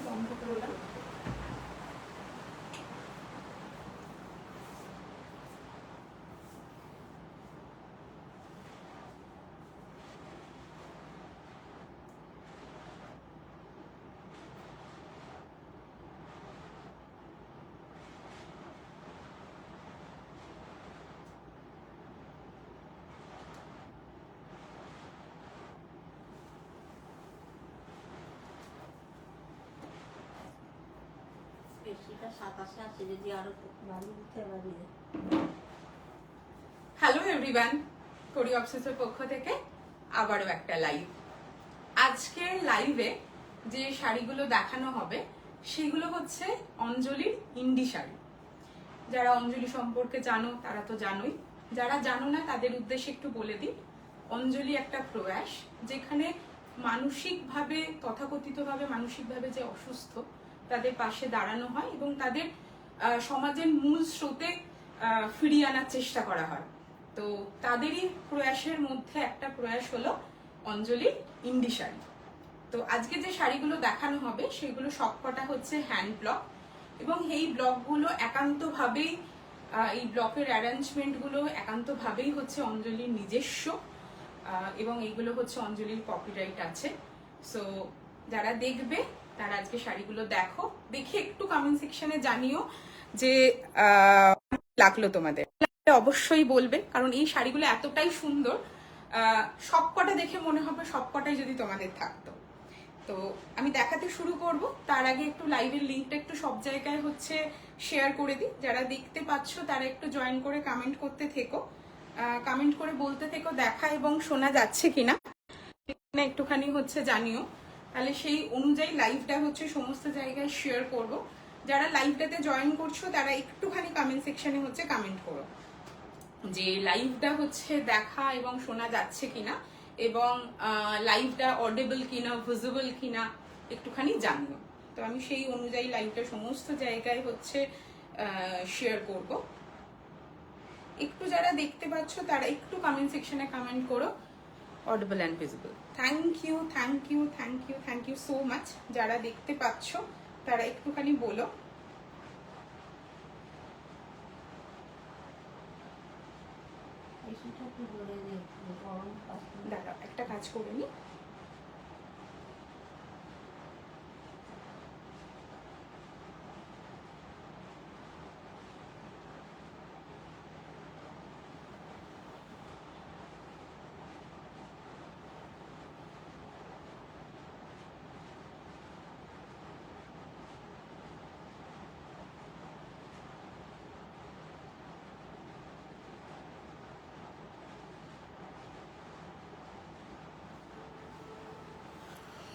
বন্ধ করলাম। Hello everyone, কোরি অবসেসের পক্ষ থেকে আবারও একটা লাইভ। আজকের লাইভে যে শাড়িগুলো দেখানো হবে সেগুলো হচ্ছে অঞ্জলির ইন্ডি শাড়ি। যারা অঞ্জলি সম্পর্কে জানো তারা তো জানোই, যারা জানো না তাদের উদ্দেশ্যে একটু বলে দিই। অঞ্জলি একটা প্রয়াস যেখানে মানসিকভাবে, তথাকথিতভাবে মানসিকভাবে যে অসুস্থ তাদের পাশে দাঁড়ানো হয় এবং তাদের সমাজের মূল স্রোতে ফিরিয়ে আনার চেষ্টা করা হয়। তো তাদেরই প্রয়াসের মধ্যে একটা প্রয়াস হলো অঞ্জলির ইন্ডি শাড়ি। তো আজকে যে শাড়িগুলো দেখানো হবে সেগুলো সবকটা হচ্ছে হ্যান্ড ব্লক এবং এই ব্লকগুলো একান্তভাবেই, এই ব্লকের অ্যারেঞ্জমেন্টগুলো একান্তভাবেই হচ্ছে অঞ্জলির নিজস্ব এবং এইগুলো হচ্ছে অঞ্জলির কপিরাইট আছে। সো যারা দেখবে তারা আজকে শাড়িগুলো দেখে একটু কমেন্ট সেকশনে জানিও যে লাগলো তোমাদের। অবশ্যই বলবে, কারণ এই শাড়িগুলো এতটাই সুন্দর, সবকটা দেখে মনে হবে সবকটাই যদি তোমাদের থাকতো। তো আমি দেখাতে শুরু করব, তার আগে একটু লাইভের লিঙ্কটা একটু সব জায়গায় হচ্ছে শেয়ার করে দিই। যারা দেখতে পাচ্ছ তারা একটু জয়েন করে কমেন্ট করতে থেকো, কমেন্ট করে বলতে থেকো দেখা এবং শোনা যাচ্ছে কিনা একটুখানি হচ্ছে জানিও, তাহলে সেই অনুযায়ী লাইভটা হচ্ছে সমস্ত জায়গায় শেয়ার করব। যারা লাইভটাতে জয়েন করছো তারা একটুখানি কমেন্ট সেকশনে হচ্ছে কমেন্ট করো যে লাইভটা হচ্ছে দেখা এবং শোনা যাচ্ছে কিনা এবং লাইভটা অডিবল কিনা, ভিজিবল কিনা একটুখানি জানিও। তো আমি সেই অনুযায়ী লাইভটা সমস্ত জায়গায় হচ্ছে শেয়ার করব। একটু যারা দেখতে পাচ্ছ তারা একটু কমেন্ট সেকশনে কমেন্ট করো audible and visible. Thank you, thank you, thank you, thank you so much. যারা দেখতে পাচ্ছ তারা একটুখানি বলো। দাঁড়াও একটা কাজ করে নি।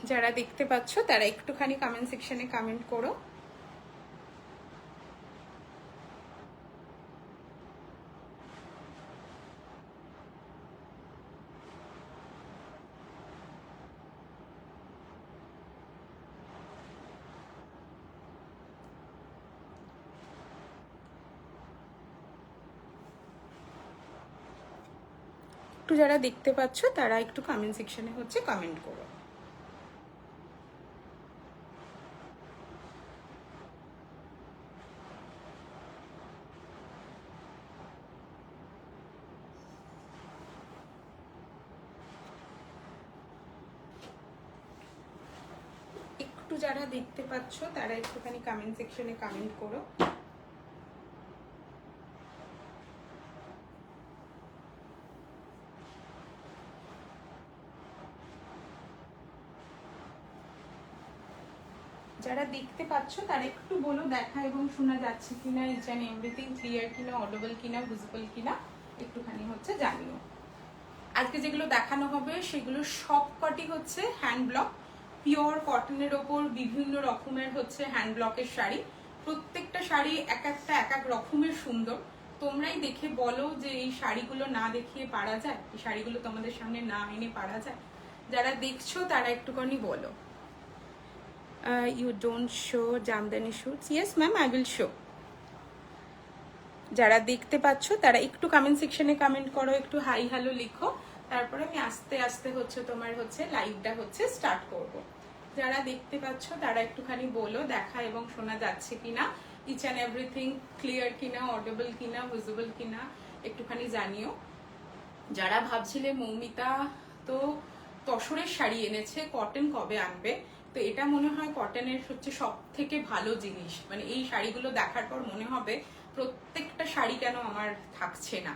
যারা দেখতে পাচ্ছ তারা একটুখানি কমেন্ট সেকশনে কমেন্ট করো। একটু যারা দেখতে পাচ্ছ তারা একটু কমেন্ট সেকশনে হচ্ছে কমেন্ট করো। একটু যারা দেখতে পাচ্ছ তারা একটুখানি কমেন্ট সেকশনে কমেন্ট করো। যারা দেখতে পাচ্ছ তারা একটু বলো দেখা এবং শোনা যাচ্ছে কিনা, ইজ অ্যান্ড এভরিথিং ক্লিয়ার কিনা, অডিবল কিনা, ভিজিবল কিনা একটুখানি হচ্ছে জানিও। আজকে যেগুলো দেখানো হবে সেগুলো সবকটি হচ্ছে হ্যান্ড ব্লক, পিওর কটনের ওপর বিভিন্ন রকমের হচ্ছে হ্যান্ড ব্লকের শাড়ি। প্রত্যেকটা শাড়ি এক এক রকমের সুন্দর। তোমরাই দেখে বলো যে এই শাড়িগুলো না দেখিয়ে পারা যায়, এই শাড়িগুলো তোমাদের সামনে না এনে পারা যায়। যারা দেখছো তারা একটুখানি বলো। You don't show Jamdani suits? Yes ma'am, I will show. যারা দেখতে পাচ্ছ তারা একটু কমেন্ট সেকশনে কমেন্ট করো, একটু হাই হ্যালো লিখো, তারপরে আমি আস্তে আস্তে হচ্ছে তোমার হচ্ছে লাইভটা হচ্ছে স্টার্ট করব। যারা দেখতে পাচ্ছ তারা একটুখানি বলো দেখা এবং শোনা যাচ্ছে কিনা, ইচ অ্যান্ড এভরিথিং ক্লিয়ার কিনা, অডিবল কিনা, ভিজিবল কিনা একটুখানি জানিও। যারা ভাবছিলে মৌমিতা তো তসরের শাড়ি এনেছে, কটন কবে আনবে, তো এটা মনে হয় কটনের হচ্ছে সব থেকে ভালো জিনিস। মানে এই শাড়িগুলো দেখার পর মনে হবে প্রত্যেকটা শাড়ি কেন আমার থাকছে না।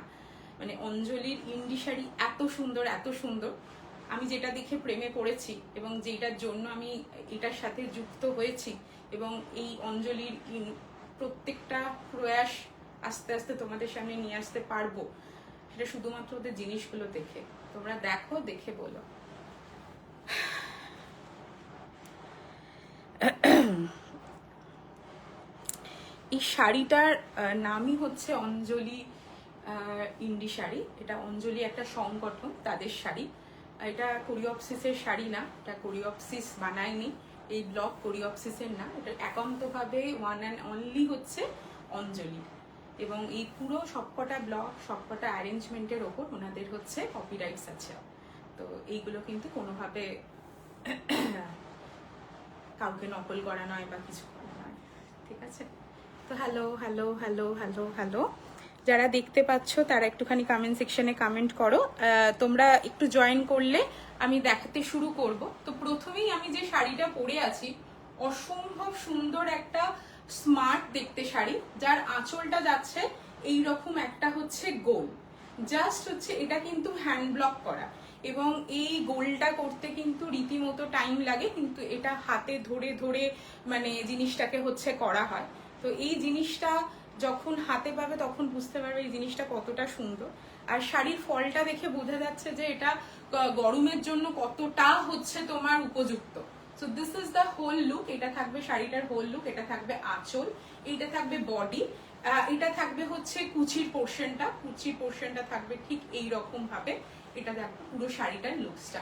মানে অঞ্জলির ইন্ডি শাড়ি এত সুন্দর, এত সুন্দর। আমি যেটা দেখে প্রেমে পড়েছি এবং যেটার জন্য আমি এটার সাথে যুক্ত হয়েছি, এবং এই অঞ্জলির প্রত্যেকটা প্রয়াস আস্তে আস্তে তোমাদের সামনে নিয়ে আসতে পারবো, সেটা শুধুমাত্র ওদের জিনিসগুলো দেখে। তোমরা দেখো, দেখে বলো। এই শাড়িটার নামই হচ্ছে অঞ্জলি ইন্ডি শাড়ি। এটা অঞ্জলি একটা সংগঠন, তাদের শাড়ি। এটা কোরিওপসিসের শাড়ি না, এটা কোরিওপসিস বানায়নি, এই ব্লগ কোরিওপসিসের না, এটা একান্তভাবে ওয়ান অ্যান্ড অনলি হচ্ছে অঞ্জলি। এবং এই পুরো সবকটা ব্লগ, সবকটা অ্যারেঞ্জমেন্টের ওপর ওনাদের হচ্ছে কপিরাইটস আছে। তো এইগুলো কিন্তু কোনোভাবে কাউকে নকল করা নয় বা কিছু করা নয়, ঠিক আছে? তো hello hello hello hello hello, যারা দেখতে পাচ্ছ তারা একটুখানি কমেন্ট সেকশনে কমেন্ট করো। তোমরা একটু জয়েন করলে আমি দেখাতে শুরু করব। তো প্রথমেই আমি যে শাড়িটা পরে আছি, অসম্ভব সুন্দর একটা স্মার্ট দেখতে শাড়ি, যার আঁচলটা যাচ্ছে এইরকম একটা হচ্ছে গোল। জাস্ট হচ্ছে এটা কিন্তু হ্যান্ড ব্লক করা, এবং এই গোলটা করতে কিন্তু রীতিমতো টাইম লাগে, কিন্তু এটা হাতে ধরে ধরে মানে জিনিসটাকে হচ্ছে করা হয়। তো এই জিনিসটা যখন হাতে পাবে তখন বুঝতে পারবে এই জিনিসটা কতটা সুন্দর। আর শাড়ির ফলটা দেখে বোঝা যাচ্ছে যে এটা গরমের জন্য কতটা হচ্ছে তোমার উপযুক্ত। So this is the whole look. এটা থাকবে শাড়িটার হোল লুক। এটা থাকবে আঁচল, এইটা থাকবে বডি, এটা থাকবে হচ্ছে কুচির পোর্শনটা। কুচির পোর্শনটা থাকবে ঠিক এই রকম ভাবে। এটা দেখো পুরো শাড়িটার লুকসটা।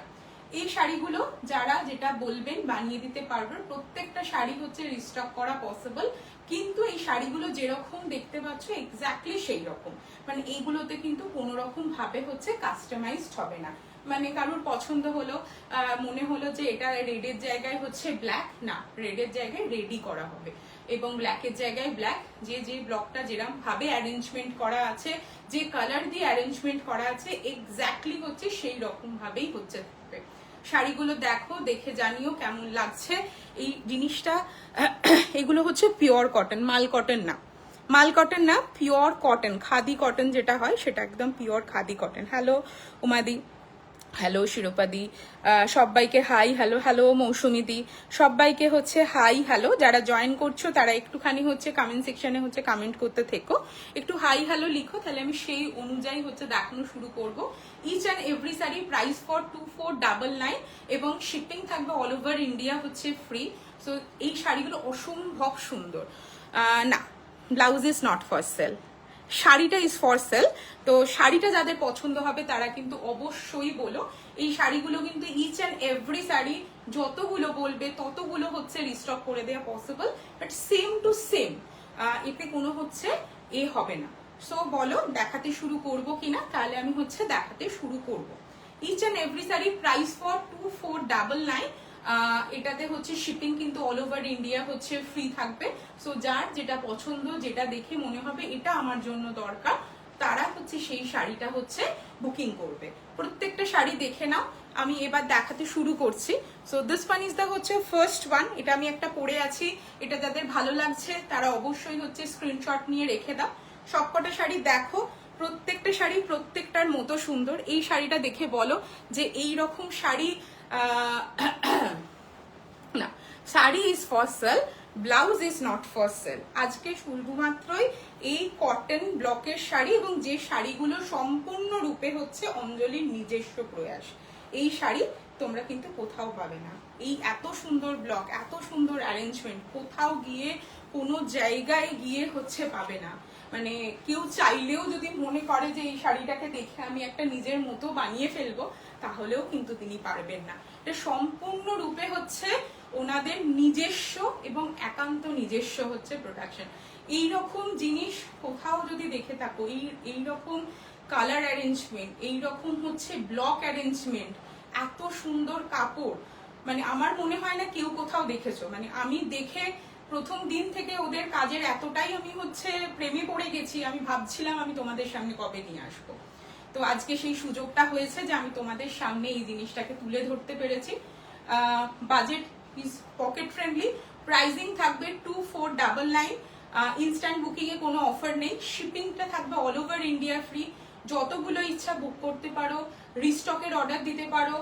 এই শাড়িগুলো যারা যেটা বলবেন বানিয়ে দিতে পারবে। প্রত্যেকটা শাড়ি হচ্ছে রিস্টক করা পসিবল, কিন্তু এই শাড়িগুলো যেরকম দেখতে পাচ্ছ এক্স্যাক্টলি সেই রকম। মানে এইগুলোতে কিন্তু কোনো রকম ভাবে হচ্ছে কাস্টমাইজড হবে না। মানে কারোর পছন্দ হলো, মনে হলো যে এটা রেডের জায়গায় হচ্ছে ব্ল্যাক, না, রেডের জায়গায় রেডি করা হবে, এবং ব্ল্যাকের জায়গায় ব্ল্যাক। যে যে ব্লকটা যেরকম ভাবে অ্যারেঞ্জমেন্ট করা আছে, যে কালার দিয়ে অ্যারেঞ্জমেন্ট করা আছে, এক্স্যাক্টলি হচ্ছে সেই রকম ভাবেই হচ্ছে। শাড়িগুলো দেখো, দেখে জানিও কেমন লাগছে এই জিনিসটা। এগুলো হচ্ছে পিওর কটন, মাল কটন না, মাল কটন না, পিওর কটন, খাদি কটন যেটা হয় সেটা একদম পিওর খাদি কটন। হ্যালো উমাদি, হ্যালো শিরোপাদি, সবাইকে হাই হ্যালো। হ্যালো মৌসুমিদি, সবাইকে হচ্ছে হাই হ্যালো। যারা জয়েন করছো তারা একটুখানি হচ্ছে কমেন্ট সেকশনে হচ্ছে কমেন্ট করতে থেকো, একটু হাই হ্যালো লিখো, তাহলে আমি সেই অনুযায়ী হচ্ছে দেখানো শুরু করব। Each and every sari price for 2499, এবং শিপিং থাকবে অল ওভার ইন্ডিয়া হচ্ছে ফ্রি। সো এই শাড়িগুলো অসম্ভব সুন্দর। না, blouse is not for sale, শাড়িটা ইজ ফর সেল। তো শাড়িটা যাদের পছন্দ হবে তারা কিন্তু অবশ্যই বলো। এই শাড়িগুলো কিন্তু ইচ অ্যান্ড এভরি শাড়ি যতগুলো বলবে ততগুলো হচ্ছে রিস্টক করে দেওয়া possible, but same to same, এতে কোনো হচ্ছে হবে না। সো বলো দেখাতে শুরু করব কিনা, তাহলে আমি হচ্ছে দেখাতে শুরু করব। Each and every sari price for 2499। এটাতে হচ্ছে শিপিং কিন্তু অল ওভার ইন্ডিয়া হচ্ছে ফ্রি থাকবে। সো যার যেটা পছন্দ, যেটা দেখে মনে হবে এটা আমার জন্য দরকার, তারা হচ্ছে সেই শাড়িটা হচ্ছে বুকিং করবে। প্রত্যেকটা শাড়ি দেখে নাও, আমি এবার দেখাতে শুরু করছি। So this one is the হচ্ছে ফার্স্ট ওয়ান। এটা আমি একটা পরে আছি, এটা যাদের ভালো লাগছে তারা অবশ্যই হচ্ছে স্ক্রিনশট নিয়ে রেখে দাও। সবকটা শাড়ি দেখো, প্রত্যেকটা শাড়ি প্রত্যেকটার মতো সুন্দর। এই শাড়িটা দেখে বলো যে এই রকম শাড়ি না, sari is for sell, blouse is not for sell. আজকে শুধুমাত্রই এই কটন ব্লকের শাড়ি, এবং যে শাড়িগুলো সম্পূর্ণরূপে হচ্ছে অঞ্জলির নিজস্ব প্রয়াস, এই শাড়ি তোমরা কিন্তু কোথাও পাবে না। এই এত সুন্দর ব্লক, এত সুন্দর অ্যারেঞ্জমেন্ট কোথাও গিয়ে কোনো জায়গায় গিয়ে হচ্ছে পাবে না। মানে কেউ চাইলেও যদি মনে করে যে এই শাড়িটাকে দেখে আমি একটা নিজের মতো বানিয়ে ফেলবো, তাহলেও কিন্তু তিনি পারবেন না। এটা সম্পূর্ণরূপে হচ্ছে ওনাদের নিজস্ব এবং একান্ত নিজস্ব হচ্ছে প্রোডাকশন। এইরকম জিনিস কোথাও যদি দেখে থাকো, এইরকম কালার অ্যারেঞ্জমেন্ট, এইরকম হচ্ছে ব্লক অ্যারেঞ্জমেন্ট, এত সুন্দর কাপড়, মানে আমার মনে হয় না কেউ কোথাও দেখেছো। মানে আমি দেখে প্রথম দিন থেকে ওদের কাজের এতটাই আমি হচ্ছে প্রেমে পড়ে গেছি, আমি ভাবছিলাম আমি তোমাদের সামনে কবে নিয়ে আসবো। তো আজকে সেই সুযোগটা হয়েছে যে আমি তোমাদের সামনে এই জিনিসটাকে তুলে ধরতে পেরেছি। Budget is pocket friendly, pricing থাকবে 2499। ইনস্ট্যান্ট বুকিং এ কোনো অফার নেই, শিপিংটা থাকবে অল ওভার ইন্ডিয়া ফ্রি। যতগুলো ইচ্ছা বুক করতে পারো, রিস্টকের অর্ডার দিতে পারো,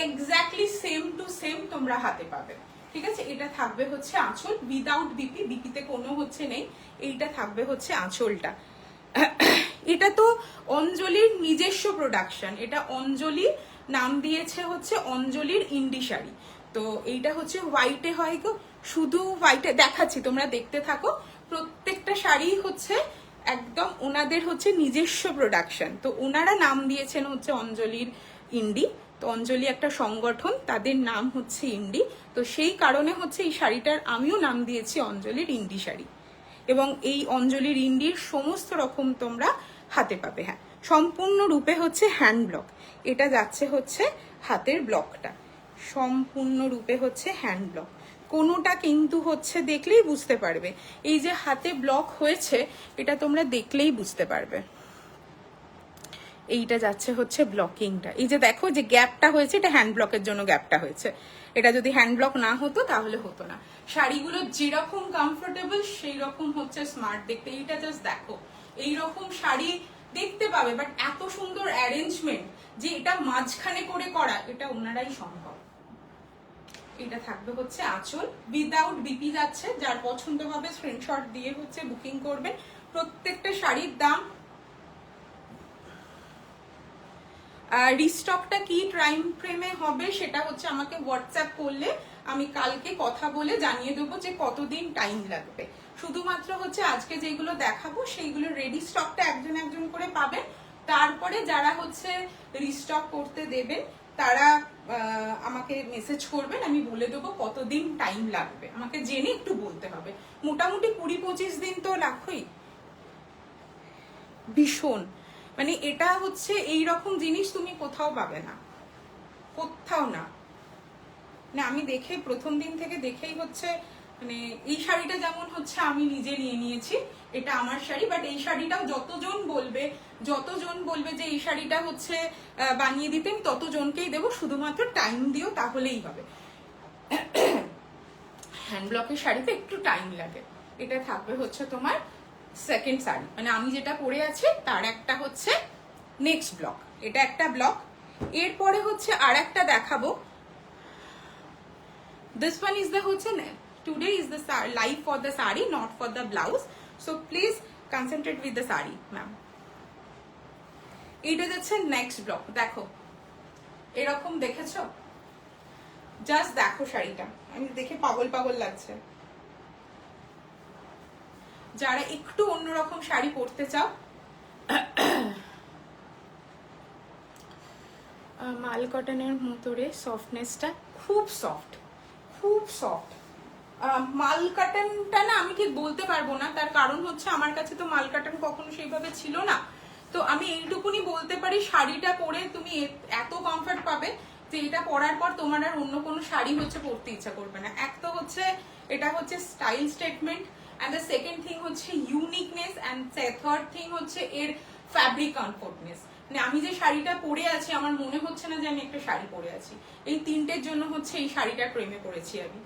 এক্স্যাক্টলি সেম টু সেম তোমরা হাতে পাবে। ঠিক আছে, এটা থাকবে হচ্ছে আঁচল উইদাউট বিপি, বিপিতে কোনো হচ্ছে নেই। এইটা থাকবে হচ্ছে আঁচলটা। এটা তো অঞ্জলির নিজস্ব প্রোডাকশন, এটা অঞ্জলি নাম দিয়েছে হচ্ছে অঞ্জলির ইন্ডি শাড়ি। তো এইটা হচ্ছে হোয়াইটে হয় গো, শুধু হোয়াইটে দেখাচ্ছি, তোমরা দেখতে থাকো। প্রত্যেকটা শাড়ি হচ্ছে একদম ওনাদের হচ্ছে নিজস্ব প্রোডাকশন। তো ওনারা নাম দিয়েছেন হচ্ছে অঞ্জলির ইন্ডি। তো অঞ্জলি একটা সংগঠন, তাদের নাম হচ্ছে ইন্ডি। তো সেই কারণে হচ্ছে এই শাড়িটার আমিও নাম দিয়েছি অঞ্জলির ইন্ডি শাড়ি। এবং এই অঞ্জলির ইন্ডির সমস্ত রকম তোমরা হাতে পাবে। হ্যাঁ, সম্পূর্ণ রূপে হচ্ছে হ্যান্ড ব্লক, এটা যাচ্ছে হচ্ছে হাতের ব্লকটা, সম্পূর্ণ রূপে হচ্ছে হ্যান্ড ব্লক। কোনোটা কিন্তু হচ্ছে দেখলেই বুঝতে পারবে, এই যে হাতে ব্লক হয়েছে এটা তোমরা দেখলেই বুঝতে পারবে। এইটা যাচ্ছে হচ্ছে ব্লকিংটা, এই যে দেখো যে গ্যাপটা হয়েছে, এটা হ্যান্ড ব্লকের জন্য গ্যাপটা হয়েছে। এটা যদি হ্যান্ড ব্লক না হতো তাহলে হতো না। শাড়িগুলো যেরকম কমফোর্টেবল সেই রকম হচ্ছে স্মার্ট দেখতে। এইটা জাস্ট দেখো, এইরকম শাড়ি দেখতে পাবে, বাট এত সুন্দর অ্যারেঞ্জমেন্ট যে এটা মাঝখানে করে করা, এটা ওনারাই সম্ভব। এটা থাকবে হচ্ছে আঁচল, উইদাউট বিপি যাচ্ছে। যার পছন্দ হবে স্ক্রিনশট দিয়ে হচ্ছে বুকিং করবেন। প্রত্যেকটা শাড়ির দাম, রিস্টকটা কি টাইম ফ্রেমে হবে সেটা হচ্ছে আমাকে হোয়াটসঅ্যাপ করলে আমি কালকে কথা বলে জানিয়ে দেবো যে কতদিন টাইম লাগবে। শুধুমাত্র হচ্ছে আজকে যেগুলো দেখাবো সেইগুলো রেডি স্টকটা একজন একজন করে পাবেন। তারপরে যারা হচ্ছে রিস্টক করতে দেবেন তারা আমাকে মেসেজ করবেন, আমি বলে দেবো কতদিন টাইম লাগবে। আমাকে জেনে একটু বলতে হবে, মোটামুটি 20-25 দিন তো লাগবেই। ভীষণ, মানে এটা হচ্ছে এই রকম জিনিস তুমি কোথাও পাবে না, কোথাও না। মানে আমি দেখে প্রথম দিন থেকে দেখেই হচ্ছে, মানে এই শাড়িটা যেমন হচ্ছে আমি নিজে নিয়ে নিয়েছি, এটা আমার শাড়ি, বাট এই শাড়িটাও যতজন বলবে যে এই শাড়িটা হচ্ছে বানিয়ে দিতে, আমি ততজনকেই দেবো। শুধুমাত্র টাইম দিও তাহলেই হবে। হ্যান্ড ব্লকের শাড়িতে একটু টাইম লাগে। এটা থাকবে হচ্ছে তোমার সেকেন্ড শাড়ি, মানে আমি যেটা পরে আছি তার একটা হচ্ছে নেক্সট ব্লক, এটা একটা ব্লক। এরপরে হচ্ছে আর একটা দেখাবো। দিস ওয়ান ইজ দ্য হচ্ছে today is the live for the sari, not for the blouse, so please concentrate with the sari ma'am. এইটা যাচ্ছে নেক্সট ব্লক। দেখো এরকম দেখেছো, জাস্ট দেখো শাড়িটা, আমি দেখে পাগল পাগল লাগছে। যারা একটু অন্যরকম শাড়ি পরতে চাও, মাল কটনের মতরে সফটনেসটা খুব সফট, খুব সফট। মাল কাটনটা না আমি ঠিক বলতে পারবো না, তার কারণ হচ্ছে আমার কাছে তো মাল কাটন কখনো সেইভাবে ছিল না। তো আমি এইটুকুনি বলতে পারি, শাড়িটা পরে তুমি এত কমফর্ট পাবে যে এটা পরার পর তোমার আর অন্য কোনো শাড়ি হচ্ছে পরতে ইচ্ছা করবে না। এক তো হচ্ছে এটা হচ্ছে style statement, and the second thing হচ্ছে ইউনিকনেস, অ্যান্ড থার্ড থিং হচ্ছে এর ফ্যাব্রিক কমফোর্টনেস। মানে আমি যে শাড়িটা পরে আছি আমার মনে হচ্ছে না যে আমি একটা শাড়ি পরে আছি। এই তিনটের জন্য হচ্ছে এই শাড়িটার প্রেমে পড়েছি আমি।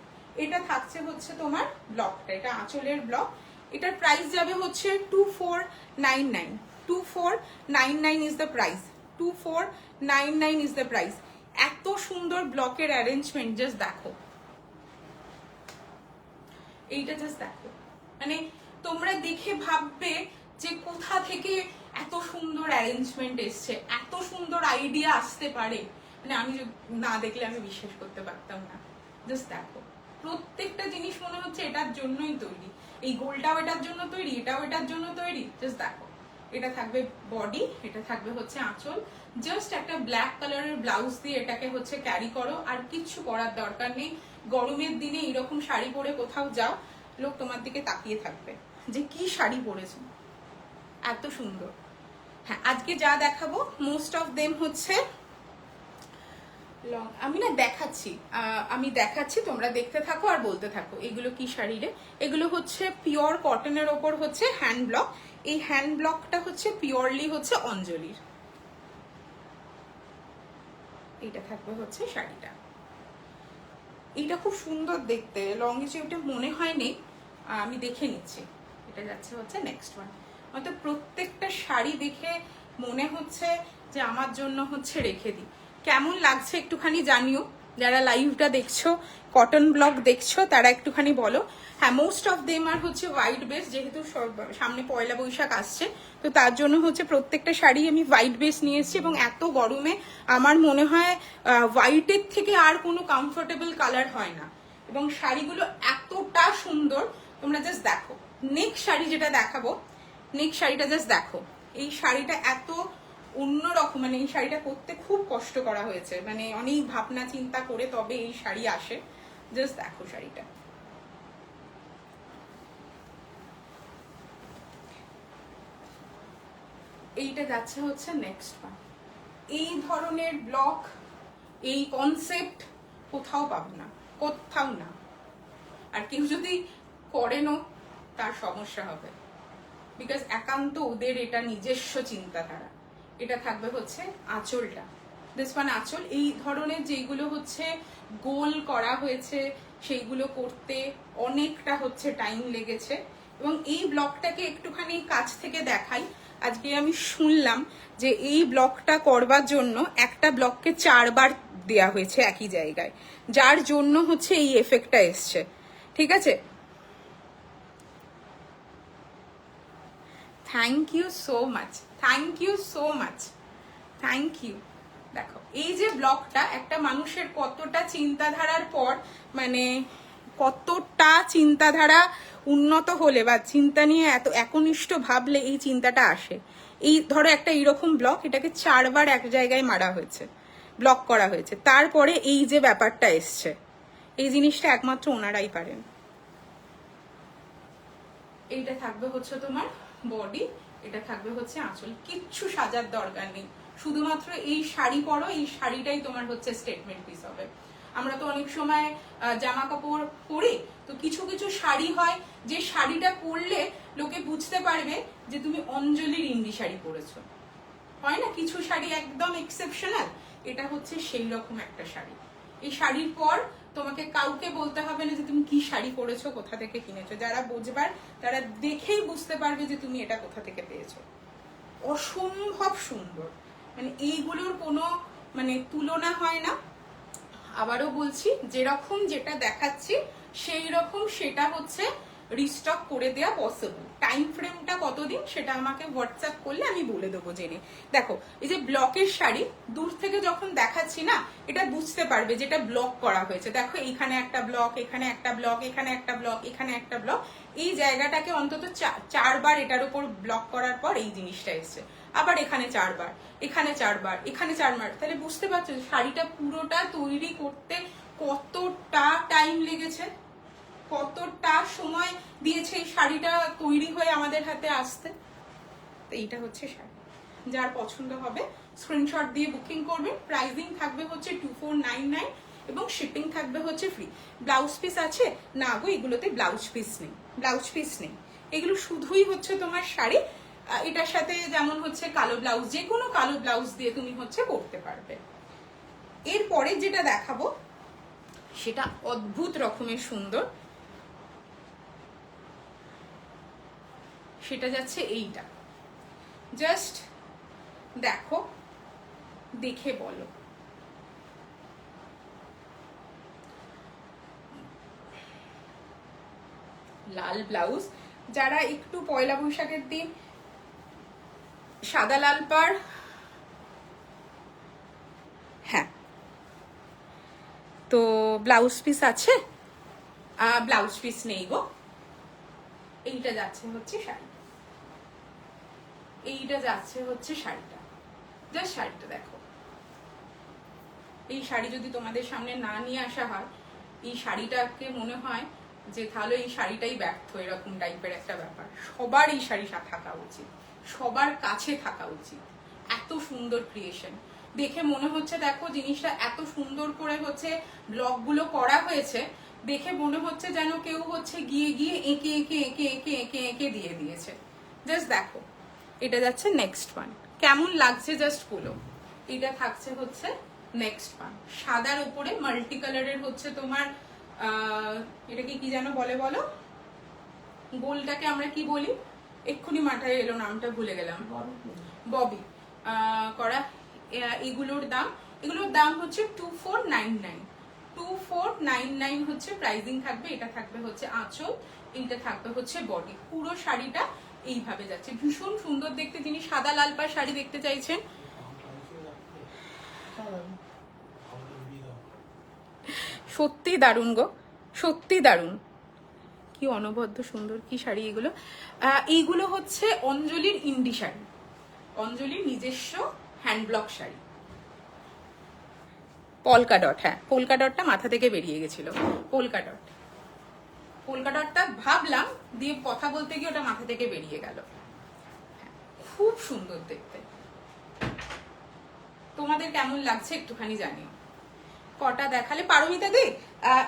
এটা থাকছে হচ্ছে তোমার ব্লকটা, এটা আঁচলের ব্লক। এটার প্রাইস যাবে হচ্ছে 2499। 2499 is the price, 2499 is the price. এত সুন্দর ব্লকের অ্যারেঞ্জমেন্ট, জাস্ট দেখো এইটা, জাস্ট দেখো, মানে তোমরা দেখে ভাববে যে কোথা থেকে এত সুন্দর অ্যারেঞ্জমেন্ট এসছে, এত সুন্দর আইডিয়া আসতে পারে। মানে আমি না দেখলে আমি বিশ্বাস করতে পারতাম না। জাস্ট দেখো, প্রত্যেকটা জিনিস মনে হচ্ছে এটার জন্যই তৈরি। এই গোলটাও এটার জন্য তৈরি, এটাও এটার জন্য তৈরি। জাস্ট দেখো, এটা থাকবে বডি, এটা থাকবে হচ্ছে আঁচল। জাস্ট একটা ব্ল্যাক কালারের ব্লাউজ দিয়ে এটাকে হচ্ছে ক্যারি করো, আর কিচ্ছু করার দরকার নেই। গরমের দিনে এরকম শাড়ি পরে কোথাও যাও, লোক তোমার দিকে তাকিয়ে থাকবে যে কি শাড়ি পরেছো, এত সুন্দর। হ্যাঁ, আজকে যা দেখাবো মোস্ট অফ দেম হচ্ছে লং আমি না দেখাচ্ছি, আমি দেখাচ্ছি, তোমরা দেখতে থাকো আর বলতে থাকো। এগুলো কি শাড়ি রে? এগুলো হচ্ছে পিওর কটনের ওপর হচ্ছে হ্যান্ড ব্লক। এই হ্যান্ড ব্লকটা হচ্ছে পিওরলি হচ্ছে অঞ্জলির। এইটা থাকবে হচ্ছে শাড়িটা। এইটা খুব সুন্দর দেখতে, লং হিসেবে মনে হয় নেই, আমি দেখে নিচ্ছি। এটা যাচ্ছে হচ্ছে নেক্সট ওয়ান। অর্থাৎ প্রত্যেকটা শাড়ি দেখে মনে হচ্ছে যে আমার জন্য হচ্ছে রেখে দিই। কেমন লাগছে একটুখানি জানিও। যারা লাইভটা দেখছো, কটন ব্লগ দেখছো, তারা একটুখানি বলো। হ্যাঁ, মোস্ট অফ দেম আর হচ্ছে হোয়াইট বেস, যেহেতু সামনে পয়লা বৈশাখ আসছে, তো তার জন্য হচ্ছে প্রত্যেকটা শাড়ি আমি হোয়াইট বেস নিয়ে এসেছি। এবং এত গরমে আমার মনে হয় হোয়াইটের থেকে আর কোনো কমফোর্টেবল কালার হয় না। এবং শাড়িগুলো এতটা সুন্দর, তোমরা জাস্ট দেখো। নেক্সট শাড়ি যেটা দেখাবো, নেক্সট শাড়িটা জাস্ট দেখো। এই শাড়িটা এত অন্যরকম, মানে এই শাড়িটা করতে খুব কষ্ট করা হয়েছে, মানে অনেক ভাবনা চিন্তা করে তবে এই শাড়ি আসে। জাস্ট দেখো শাড়িটা। এইটা যাচ্ছে হচ্ছে নেক্সট ওয়ান। এই ধরনের ব্লক, এই কনসেপ্ট কোথাও পাবে না, কোথাও না। আর কেউ যদি করেনও তার সমস্যা হবে, বিকজ একান্ত ওদের এটা নিজস্ব চিন্তাধারা। এটা থাকবে হচ্ছে আঁচলটা, দিস ওয়ান আঁচল। এই ধরনের যেগুলো হচ্ছে গোল করা হয়েছে, সেইগুলো করতে অনেকটা হচ্ছে টাইম লেগেছে। এবং এই ব্লকটাকে একটুখানি কাছ থেকে দেখাই। আজকে আমি শুনলাম যে এই ব্লকটা করবার জন্য একটা ব্লককে 4 বার দেয়া হয়েছে একই জায়গায়, যার জন্য হচ্ছে এই এফেক্টটা এসছে। ঠিক আছে, thank you so much, thank you so much, thank you. দেখো এই যে ব্লকটা, একটা মানুষের কতটা চিন্তাধারার পর, মানে কতটা চিন্তাধারা উন্নত হলে বা চিন্তা নিয়ে এত একনিষ্ঠ ভাবলে এই চিন্তাটা আসে। এই ধরো একটা এইরকম ব্লক, এটাকে 4 বার এক জায়গায় মারা হয়েছে, ব্লক করা হয়েছে, তারপরে এই যে ব্যাপারটা এসছে। এই জিনিসটা একমাত্র ওনারাই পারেন। এইটা থাকবে হচ্ছে তোমার বডি, এটা থাকবে হচ্ছে আঁচল। কিচ্ছু সাজার দরকার নেই, শুধুমাত্র এই শাড়ি পরো, এই শাড়িটাই তোমার হচ্ছে স্টেটমেন্ট পিস হবে। আমরা তো অনেক সময় জামা কাপড় পরি, তো কিছু কিছু শাড়ি হয় যে শাড়িটা পরলে লোকে বুঝতে পারবে যে তুমি অঞ্জলির ইন্ডি শাড়ি পরেছো। হয় না কিছু শাড়ি একদম এক্সেপশনাল, এটা হচ্ছে সেই রকম একটা শাড়ি। এই শাড়ির পর তোমাকে কাউকে বলতে হবে না যে তুমি কি শাড়ি পরেছো, কোথা থেকে কিনেছো। যারা বুঝবার তারা দেখেই বুঝতে পারবে যে তুমি এটা কোথা থেকে পেয়েছো। অসম্ভব সুন্দর, মানে এইগুলোর কোনো মানে তুলনা হয় না। আবারও বলছি, যেরকম যেটা দেখাচ্ছি সেই রকম সেটা হচ্ছে রিস্টক করে দেওয়া পসিবল। টাইম ফ্রেমটা কতদিন সেটা আমাকে হোয়াটসঅ্যাপ করলে আমি বলে দেবো জেনে। দেখো এই যে ব্লকের শাড়ি, দূর থেকে যখন দেখাচ্ছি না, এটা বুঝতে পারবে যেটা ব্লক করা হয়েছে। দেখো এইখানে একটা ব্লক, এখানে একটা ব্লক, এখানে একটা ব্লক, এখানে একটা ব্লক। এই জায়গাটাকে অন্তত 4 বার এটার উপর ব্লক করার পর এই জিনিসটা এসছে। আবার এখানে 4 বার, এখানে 4 বার, এখানে 4 বার। তাহলে বুঝতে পারছো শাড়িটা পুরোটা তৈরি করতে কতটা টাইম লেগেছে, কতটা সময় দিয়েছে এই শাড়িটা তৈরি হয়ে আমাদের হাতে আসতে। তো এইটা হচ্ছে শাড়ি। যার পছন্দ হবে স্ক্রিনশট দিয়ে বুকিং করবেন। প্রাইসিং থাকবে হচ্ছে 2499 এবং শিপিং থাকবে হচ্ছে ফ্রি। ব্লাউজ পিস আছে না গো, এগুলোতে ব্লাউজ পিস নেই, ব্লাউজ পিস নেই। এগুলো শুধুই হচ্ছে তোমার শাড়ি। এটার সাথে যেমন হচ্ছে কালো ব্লাউজ, যে কোনো কালো ব্লাউজ দিয়ে তুমি হচ্ছে করতে পারবে। এরপরে যেটা দেখাবো সেটা অদ্ভুত রকমের সুন্দর, সেটা যাচ্ছে এইটা। জাস্ট দেখো, দেখে বলো। লাল ব্লাউজ, যারা একটু পয়লা বৈশাখের দিন সাদা লাল পাড়, হ্যাঁ তো ব্লাউজ পিস আছে, ব্লাউজ পিস নেই গো। এইটা যাচ্ছে হচ্ছে শাড়ি, এইটা যাচ্ছে হচ্ছে শাড়িটা। জাস্ট শাড়িটা দেখো। এই শাড়ি যদি তোমাদের সামনে না নিয়ে আসা হয়, এই শাড়িটাকে মনে হয় যে তাহলে এই শাড়িটাই ব্যর্থ, এরকম টাইপের একটা ব্যাপার। সবার এই শাড়ি থাকা উচিত, সবার কাছে থাকা উচিত। এত সুন্দর ক্রিয়েশন। দেখে মনে হচ্ছে দেখো জিনিসটা এত সুন্দর করে হচ্ছে ব্লকগুলো করা হয়েছে, দেখে মনে হচ্ছে যেন কেউ হচ্ছে গিয়ে গিয়ে এঁকে এঁকে এঁকে এঁকে এঁকে এঁকে দিয়ে দিয়েছে। জাস্ট দেখো, এটা যাচ্ছে নেক্সট ওয়ান, কেমন লাগছে জাস্ট বলো। এটা থাকছে হচ্ছে নেক্সট ওয়ান, সাদার উপরে মাল্টি কালারের হচ্ছে তোমার এটাকে কি যেন বলে বলো, গোলটাকে আমরা কি বলি, এক্ষুনি মাথায় এলো, নামটা ভুলে গেলাম, ববি করা। এগুলোর দাম হচ্ছে 2499, 2499 হচ্ছে প্রাইসিং থাকবে। এটা থাকবে হচ্ছে আঁচল, এইটা থাকবে হচ্ছে বডি। পুরো শাড়িটা এইভাবে যাচ্ছে, ভীষণ সুন্দর দেখতে। যিনি সাদা লাল পাড় শাড়ি দেখতে চাইছেন, সত্যি দারুণ গো, সত্যি দারুণ, কি অনবদ্য সুন্দর কি শাড়ি এগুলো। এইগুলো হচ্ছে অঞ্জলির ইন্ডি শাড়ি, অঞ্জলির নিজস্ব হ্যান্ড ব্লক শাড়ি। পলকা ডট, হ্যাঁ পলকা ডটটা মাথা থেকে বেরিয়ে গেছিল, পলকা ডট, পলকা ডটটা ভাবলাম দিয়ে কথা বলতে গিয়ে ওটা মাথা থেকে বেরিয়ে গেল। খুব সুন্দর দেখতে, তোমাদের কেমন লাগছে একটুখানি জানিও। কটা দেখালে পারমিতা দি,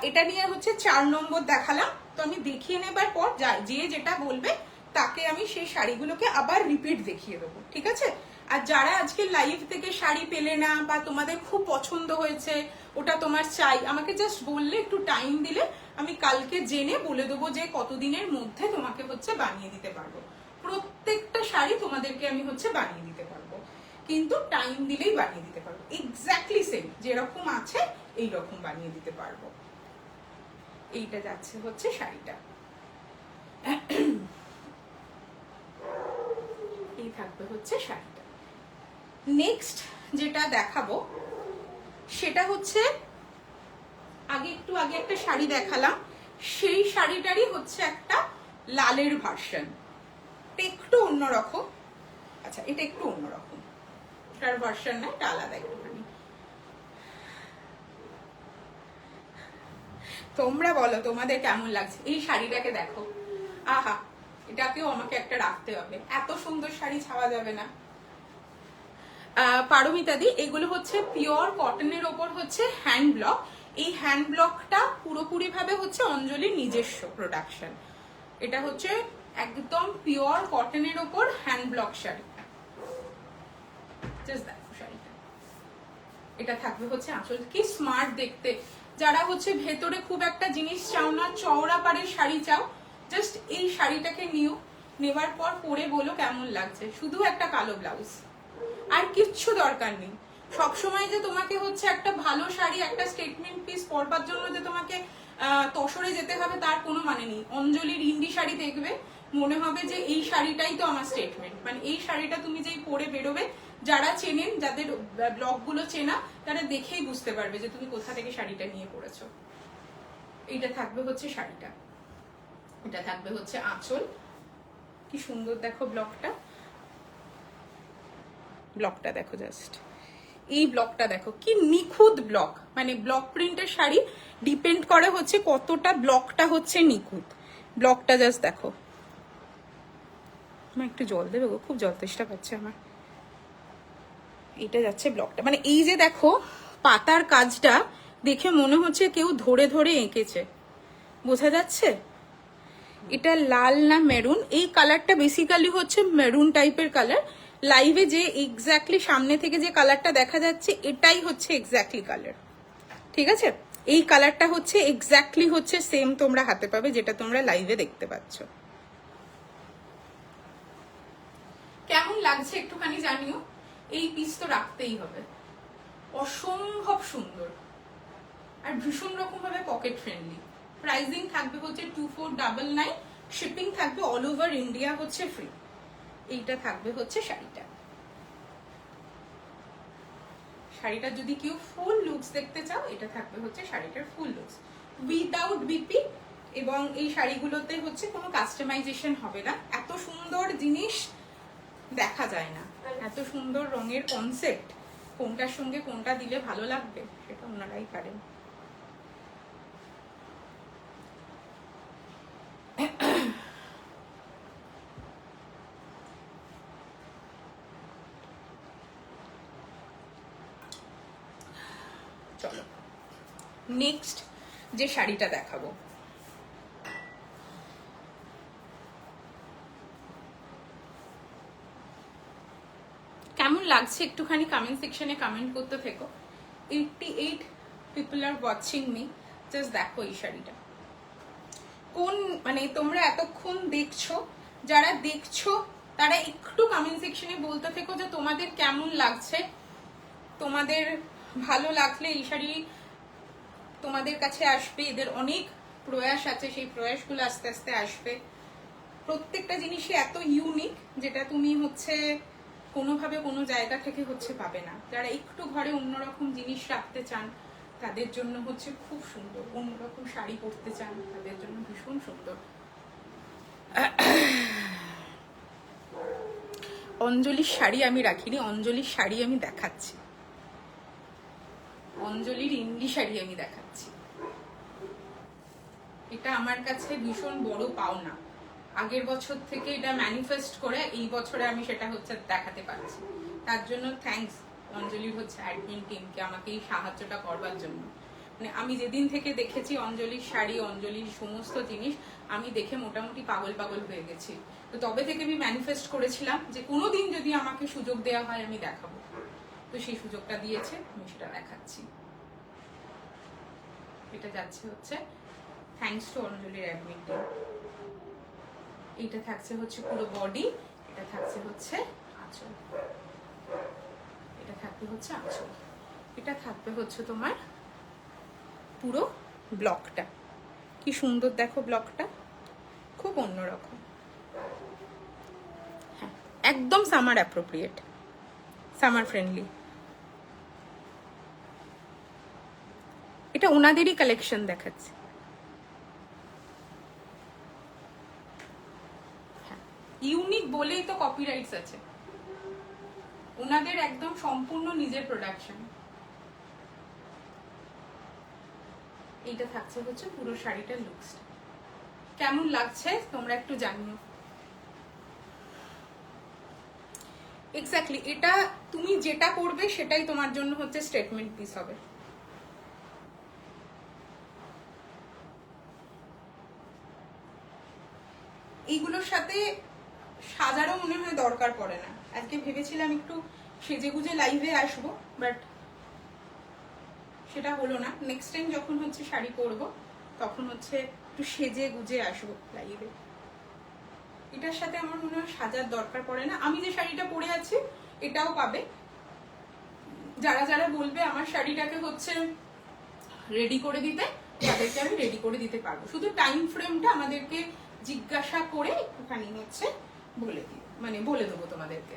এটা নিয়ে হচ্ছে 4 নম্বর দেখালাম। তো আমি দেখিয়ে নেবার পর যে যেটা বলবে তাকে আমি সেই শাড়িগুলোকে আবার রিপিট দেখিয়ে দেবো, ঠিক আছে? আর যারা আজকে লাইভ থেকে শাড়ি পেলে না বা তোমাদের খুব পছন্দ হয়েছে ওটা তোমার চাই, আমাকে জাস্ট বললে, একটু টাইম দিলে আমি কালকে জেনে বলে দেবো যে কতদিনের মধ্যে তোমাকে হচ্ছে বানিয়ে দিতে পারবো। প্রত্যেকটা শাড়ি তোমাদেরকে আমি হচ্ছে বানিয়ে দিতে পারবো, কিন্তু টাইম দিলেই বানিয়ে দিতে পারবো। এক্স্যাক্টলি সেম যেরকম আছে এইরকম বানিয়ে দিতে পারবো। এইটা যাচ্ছে হচ্ছে শাড়িটা, এই থাকবে হচ্ছে শাড়িটা। নেক্সট যেটা দেখাবো সেটা হচ্ছে, আগে একটা শাড়ি দেখালাম, সেই শাড়িটারই হচ্ছে একটা লালের ভার্সন, একটু অন্যরকম। আচ্ছা এটা একটু অন্যরকম, এটার ভার্সন না, এটা আলাদা একটুখানি। তোমরা বলো তোমাদের কেমন লাগছে এই শাড়িটাকে, দেখো আহা, এটাকেও আমাকে একটা রাখতে হবে, এত সুন্দর শাড়ি ছাওয়া যাবে না। পারমিতা দি, এগুলো হচ্ছে পিওর কটনের ওপর হচ্ছে হ্যান্ড ব্লক। এই হ্যান্ড ব্লকটা পুরোপুরি ভাবে হচ্ছে অঞ্জলির নিজস্ব প্রোডাকশন। এটা হচ্ছে একদম পিওর কটনের ওপর হ্যান্ড ব্লক শাড়ি। জাস্ট দেখো শাড়িটা, এটা থাকবে হচ্ছে আঁচল। কি স্মার্ট দেখতে। যারা হচ্ছে ভেতরে খুব একটা জিনিস চাও না, চওড়া পাড়ের শাড়ি চাও, জাস্ট এই শাড়িটাকে নিও, নেবার পর পরে বলো কেমন লাগছে। শুধু একটা কালো ব্লাউজ, আর কিচ্ছু দরকার নেই। সবসময় যে তোমাকে হচ্ছে একটা ভালো শাড়ি, একটা স্টেটমেন্ট পিস পরবার জন্য যে তোমাকে তসরে যেতে হবে তার কোনো মানে নেই। অঞ্জলির ইন্ডি শাড়ি দেখবে, মনে হবে যে এই শাড়িটাই তো আমার স্টেটমেন্ট। মানে এই শাড়িটা তুমি যেই পরে বেরোবে, যারা চেনেন, যাদের ব্লগগুলো চেনা, তারা দেখেই বুঝতে পারবে যে তুমি কোথা থেকে শাড়িটা নিয়ে পড়েছো। এইটা থাকবে হচ্ছে শাড়িটা, এটা থাকবে হচ্ছে আঁচল। কি সুন্দর দেখো ব্লকটা, ব্লকটা দেখো জাস্ট, এই ব্লকটা দেখো কি নিখুঁত ব্লক। মানে ব্লক প্রিন্টের শাড়ি ডিপেন্ড করে হচ্ছে কতটা ব্লকটা হচ্ছে নিখুঁত। ব্লকটা জাস্ট দেখো। আমার একটু জল দেবে গো, খুব জল তেষ্টা পাচ্ছে আমার। এটা যাচ্ছে ব্লকটা, মানে এই যে দেখো পাতার কাজটা দেখে মনে হচ্ছে কেউ ধরে ধরে এঁকেছে, বোঝা যাচ্ছে? এটা লাল না মেরুন, এই কালারটা বেসিক্যালি হচ্ছে মেরুন টাইপের কালার। লাইভে যে এক্স্যাক্টলি সামনে থেকে যে কালারটা দেখা যাচ্ছে এটাই হচ্ছে এক্স্যাক্টলি কালার, ঠিক আছে? এই কালারটা হচ্ছে এক্স্যাক্টলি হচ্ছে সেম তোমরা হাতে পাবে যেটা তোমরা লাইভে দেখতে পাচ্ছ। কেমন লাগছে একটুখানি জানিও। এই পিস তো রাখতেই হবে, অসম্ভব সুন্দর আর ভীষণ রকম ভাবে পকেট ফ্রেন্ডলি। প্রাইসিং থাকবে হচ্ছে 2499, শিপিং থাকবে অল ওভার ইন্ডিয়া হচ্ছে ফ্রি। এইটা থাকবে হচ্ছে শাড়িটা। শাড়িটা যদি কেউ ফুল লুকস দেখতে চাও, এটা থাকবে হচ্ছে শাড়িটার ফুল লুকস উইদাউট বিপি। এবং এই শাড়িগুলোতে হচ্ছে কোনো কাস্টমাইজেশন হবে না। এত সুন্দর জিনিস দেখা যায় না, এত সুন্দর রঙের কনসেপ্ট, কোনটার সঙ্গে কোনটা দিলে ভালো লাগবে সেটা ওনারাই পারেন। চলো নেক্সট যে শাড়িটা দেখাবো, কেমন লাগছে একটুখানি কমেন্ট সেকশনে কমেন্ট করতে থেকো। 88 people are watching me. Just দেখো এই শাড়িটা কোন, মানে তোমরা এতক্ষণ দেখছো, যারা দেখছো তারা একটু কমেন্ট সেকশনে বলতে থেকো যে তোমাদের কেমন লাগছে। তোমাদের ভালো লাগলে এই শাড়ি তোমাদের কাছে আসবে। এদের অনেক প্রয়াস আছে, সেই প্রয়াসগুলো আস্তে আস্তে আসবে। প্রত্যেকটা জিনিসই এত ইউনিক যেটা তুমি হচ্ছে কোনোভাবে কোনো জায়গা থেকে হচ্ছে পাবে না। যারা একটু ঘরে অন্যরকম জিনিস রাখতে চান তাদের জন্য হচ্ছে খুব সুন্দর, অন্যরকম শাড়ি পরতে চান তাদের জন্য ভীষণ সুন্দর। অঞ্জলির শাড়ি আমি রাখিনি, অঞ্জলির শাড়ি আমি দেখাচ্ছি, অঞ্জলির ইন্ডি শাড়ি আমি দেখাচ্ছি। এটা আমার কাছে ভীষণ বড় পাওনা। আগের বছর থেকে এটা ম্যানিফেস্ট করে এই বছরে আমি সেটা হচ্ছে দেখাতে পারছি। তার জন্য থ্যাঙ্কস অঞ্জলির হচ্ছে অ্যাডমিন টিমকে আমাকে এই সাহায্যটা করবার জন্য। মানে আমি যেদিন থেকে দেখেছি অঞ্জলির শাড়ি, অঞ্জলির সমস্ত জিনিস, আমি দেখে মোটামুটি পাগল পাগল হয়ে গেছি। তো তবে থেকে আমি ম্যানিফেস্ট করেছিলাম যে কোনোদিন যদি আমাকে সুযোগ দেওয়া হয় আমি দেখাবো। তো সেই সুযোগটা দিয়েছে, আমি সেটা দেখাচ্ছি। এটা যাচ্ছে হচ্ছে থ্যাঙ্কস টু অঞ্জলির অ্যাডমিন টিম। এটা থাকছে হচ্ছে পুরো বডি, এটা থাকছে হচ্ছে আঁচল, এটা থাকবে হচ্ছে আঁচল, এটা থাকবে হচ্ছে তোমার পুরো ব্লকটা। কি সুন্দর দেখো ব্লকটা, খুব অন্যরকম। হ্যাঁ, একদম সামার অ্যাপ্রোপ্রিয়েট, সামার ফ্রেন্ডলি। এটা ওনাদেরই কালেকশন দেখাচ্ছে। ইউনিক বলেই তো কপিরাইটস আছে, ওনাদের একদম সম্পূর্ণ নিজের প্রোডাকশন। এইটা থাকছে হচ্ছে পুরো শাড়িটার লুকসটা। কেমন লাগছে তোমরা একটু জানিও। এক্স্যাক্টলি, এটা তুমি যেটা করবে সেটাই তোমার জন্য হচ্ছে স্টেটমেন্ট পিস হবে। এইগুলোর সাথে সাজারও মনে হয় দরকার পড়ে না। আজকে ভেবেছিলাম একটু সেজে গুজে লাইভে আসবো, বাট সেটা হলো না। নেক্সট টাইম যখন হচ্ছে শাড়ি পরবো তখন হচ্ছে একটু সেজে গুজে আসবো লাইভে। এটার সাথে আমার মনে হয় সাজার দরকার পড়ে না। আমি যে শাড়িটা পরে আছি এটাও পাবে। যারা যারা বলবে আমার শাড়িটাকে হচ্ছে রেডি করে দিতে, তাদেরকে আমি রেডি করে দিতে পারবো। শুধু টাইম ফ্রেমটা আমাদেরকে জিজ্ঞাসা করে একটুখানি হচ্ছে বলে দেবো তোমাদেরকে।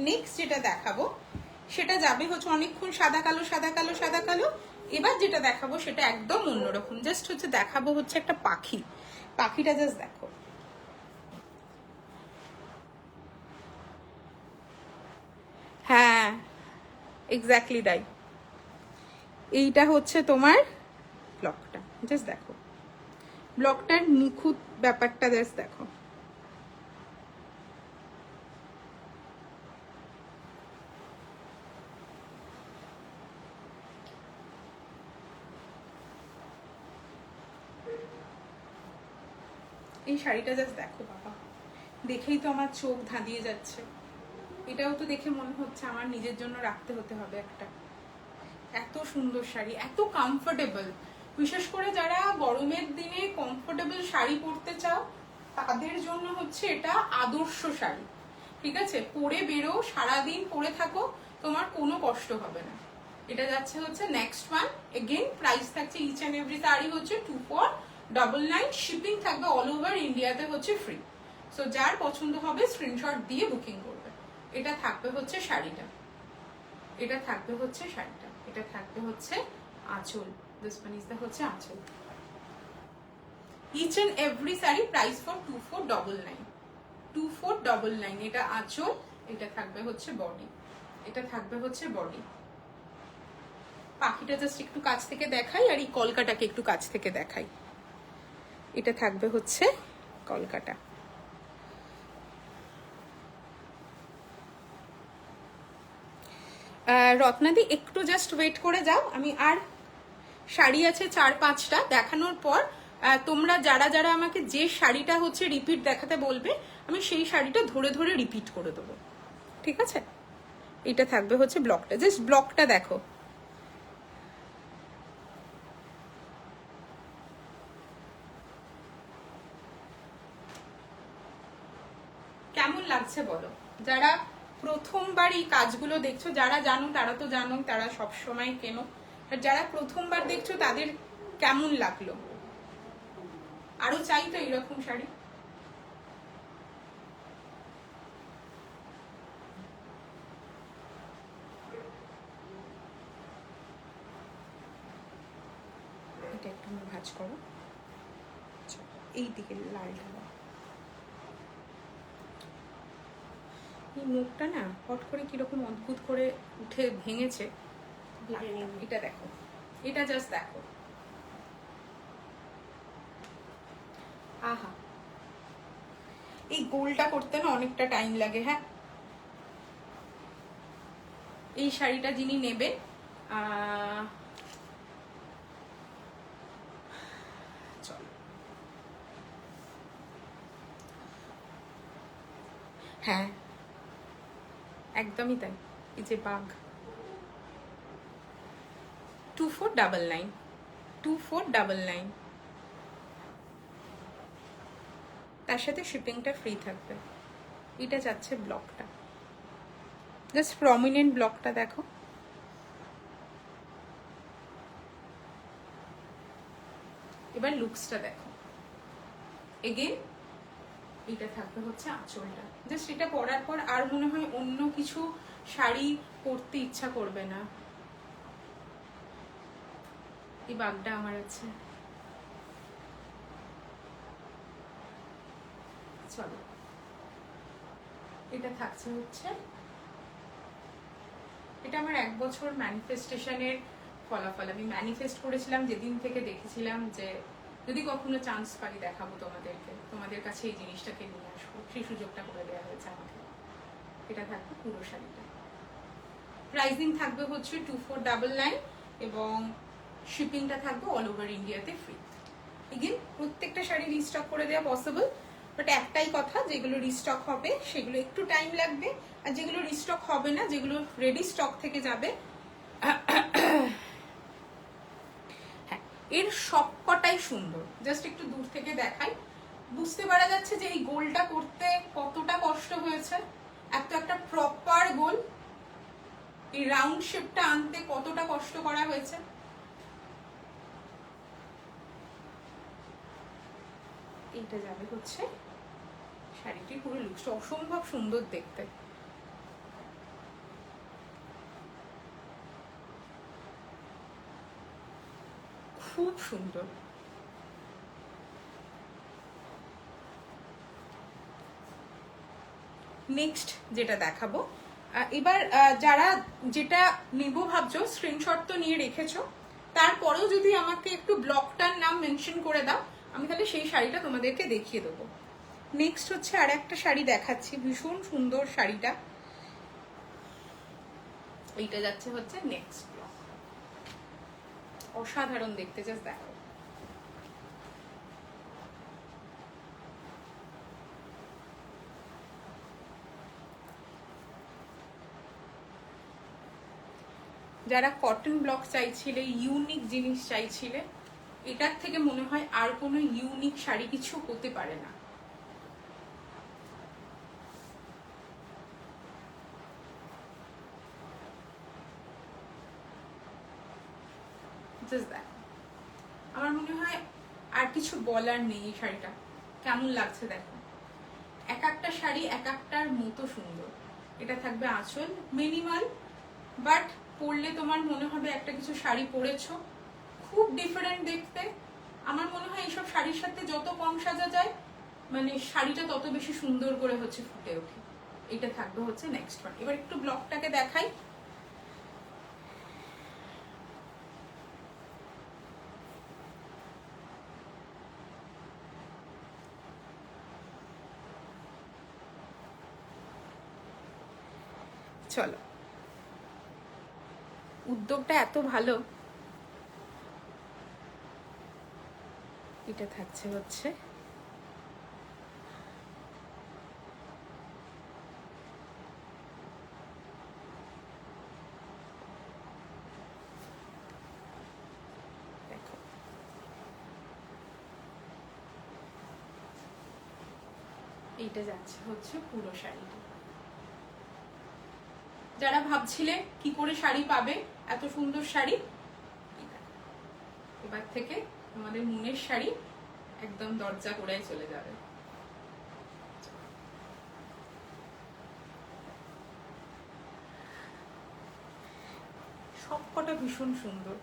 নেক্সট যেটা দেখাবো সেটা যাবে হচ্ছে অনেকক্ষণ সাদা কালো সাদা কালো সাদা কালো। এবার যেটা দেখাবো সেটা একদম অন্যরকম। জাস্ট হচ্ছে দেখাবো হচ্ছে একটা পাখি, পাখিটা জাস্ট দেখো। হ্যাঁ এক্স্যাক্টলি তাই। এইটা হচ্ছে তোমার ব্লকটা, জাস্ট দেখো ব্লকটার নিখুঁত ব্যাপারটা, জাস্ট দেখো। এই শাড়িটা জাস্ট দেখো বাবা, দেখেই তো আমার চোখ ধাঁধিয়ে যাচ্ছে। এটাও তো দেখে মনে হচ্ছে আমার নিজের জন্য রাখতে হতে হবে একটা। এত সুন্দর শাড়ি, এত কমফোর্টেবল। বিশেষ করে যারা গরমের দিনে কমফোর্টেবল শাড়ি পরতে চাও তাদের জন্য হচ্ছে এটা আদর্শ শাড়ি। ঠিক আছে, পরে বেরো, সারাদিন পরে থাকো, তোমার কোনো কষ্ট হবে না। এটা যাচ্ছে হচ্ছে নেক্সট ওয়ান। এগেইন প্রাইস থাকছে ইচ অ্যান্ড এভরি শাড়ি হচ্ছে 2499। শিপিং থাকবে অল ওভার ইন্ডিয়াতে হচ্ছে ফ্রি। সো যার পছন্দ হবে স্ক্রিনশট দিয়ে বুকিং করবে। এটা থাকবে হচ্ছে শাড়িটা, এটা থাকবে হচ্ছে শাড়িটা, এটা থাকবে হচ্ছে আঁচল। দিস ওয়ান ইজ দা হচ্ছে আঁচল। Each and every sari price for 2499। 2499 এটা আঁচল, এটা থাকবে হচ্ছে বডি, এটা থাকবে হচ্ছে বডি। পাখিটা জাস্ট একটু কাছ থেকে দেখাই, আর এই কলকাটাকে একটু কাছ থেকে দেখাই। এটা থাকবে হচ্ছে কলকাটা। রত্নাদি একটু জাস্ট ওয়েট করে যাও, আমি আর শাড়ি আছে 4-5টা দেখানোর পর তোমরা যারা যারা আমাকে যে শাড়িটা হচ্ছে রিপিট দেখাতে বলবে আমি সেই শাড়িটা ধরে ধরে রিপিট করে দেবো, ঠিক আছে? এটা থাকবে হচ্ছে ব্লকটা, জাস্ট ব্লকটা দেখো। কেমন লাগছে বলো? যারা প্রথমবার এই কাজগুলো দেখছো, যারা জানো তারা তো জানো, তারা সব সময় কেনো, আর যারা প্রথমবার দেখছো তাদের কেমন লাগলো? আরো চাই তো এরকম শাড়ি। এটা একটু ভাঁজ করো, এই দিকে লালটা দাও। এই মুখটা না হট করে কিরকম অদ্ভুত করে উঠে ভেঙেছে, এটা দেখো, এটা জাস্ট দেখো, আহা। এই গোলটা করতে না অনেকটা টাইম লাগে। হ্যাঁ, এই শাড়িটা যিনি নেবেন চলো, হ্যাঁ একদমই তাই। এই যে বাঘ, 2499, 2499, তার সাথে শিপিংটা ফ্রি থাকবে। এটা যাচ্ছে ব্লকটা, জাস্ট প্রমিনেন্ট ব্লকটা দেখো। এবার লুকসটা দেখো। এগেন এটা থাকবে হচ্ছে আঁচলটা, জাস্ট এটা পরার পর আর মনে হয় অন্য কিছু শাড়ি পরতে ইচ্ছা করবে না। এই বাগটা আমার আছে, চলো। এটা থাকছে হচ্ছে, এটা আমার 1 বছর ম্যানিফেস্টেশনের ফলাফল। আমি ম্যানিফেস্ট করেছিলাম যেদিন থেকে দেখেছিলাম যে যদি কখনো চান্স পাই দেখাবো তোমাদেরকে, তোমাদের কাছে এই জিনিসটাকে নিয়ে আসবো, সেই সুযোগটা করে দেওয়া হয়েছে আমাকে। এটা থাকবে পুরো শাড়িটা, প্রাইসিং থাকবে হচ্ছে 2499 এবং শিপিংটা থাকবে অল ওভার ইন্ডিয়াতে ফ্রি। এগেন প্রত্যেকটা শাড়ি রিস্টক করে দেওয়া পসিবল, বাট একটাই কথা, যেগুলো রিস্টক হবে সেগুলো একটু টাইম লাগবে, আর যেগুলো রিস্টক হবে না, যেগুলো রেডি স্টক থেকে যাবে, হ্যাঁ এর সবকটাই সুন্দর। জাস্ট একটু দূর থেকে দেখাই, বুঝতে পারা যাচ্ছে যে এই গোলটা করতে কতটা কষ্ট হয়েছে। একটা প্রপার গোল, এই রাউন্ড শেপটা আনতে কতটা কষ্ট করা হয়েছে। এইটা যাবে হচ্ছে শাড়িটির পুরো লুকসটা, অসম্ভব সুন্দর দেখতে। খুব সুন্দর। নেক্সট যেটা দেখাবো, এবার যারা যেটা নেব ভাবছো স্ক্রিনশট তো নিয়ে রেখেছো, তারপরেও যদি আমাকে একটু ব্লকটার নাম মেনশন করে দাও, আমি তাহলে সেই শাড়িটা তোমাদেরকে দেখিয়ে দেবো। নেক্সট হচ্ছে আর একটা শাড়ি দেখাচ্ছি, ভীষণ সুন্দর শাড়িটা। এইটা যাচ্ছে হচ্ছে নেক্সট ব্লক, অসাধারণ দেখতে, জাস্ট দেখো। যারা কটন ব্লক চাইছিলে, ইউনিক জিনিস চাইছিলে, এটার থেকে মনে হয় আর কোনো ইউনিক শাড়ি কিছু হতে পারে না। জাস্ট দেখো, আমার মনে হয় আর কিছু বলার নেই। এই শাড়িটা কেমন লাগছে দেখো, এক একটা শাড়ি এক একটার মতো সুন্দর। এটা থাকবে আঁচল, মিনিমাল, বাট পরলে তোমার মনে হবে একটা কিছু শাড়ি পরেছো, খুব ডিফারেন্ট দেখতে। আমার মনে হয় এইসব শাড়ির সাথে যত কম সাজা যায়, মানে শাড়িটা তত বেশি সুন্দর করে হচ্ছে ফুটে ওঠে। এটা থাকবে হচ্ছে নেক্সট ওয়ান। এবার একটু ব্লকটাকে দেখাই, চলো। উদ্যোগটা এত ভালো। এটা থাকছে হচ্ছে দেখো, এইটা যাচ্ছে হচ্ছে পুরো শাড়িটা। যারা ভাবছিলে কি করে শাড়ি পাবে, এত সুন্দর শাড়ি, এবার থেকে আমাদের মনের শাড়ি একদম দরজা করে চলে যাবে। সবকটা ভীষণ সুন্দর।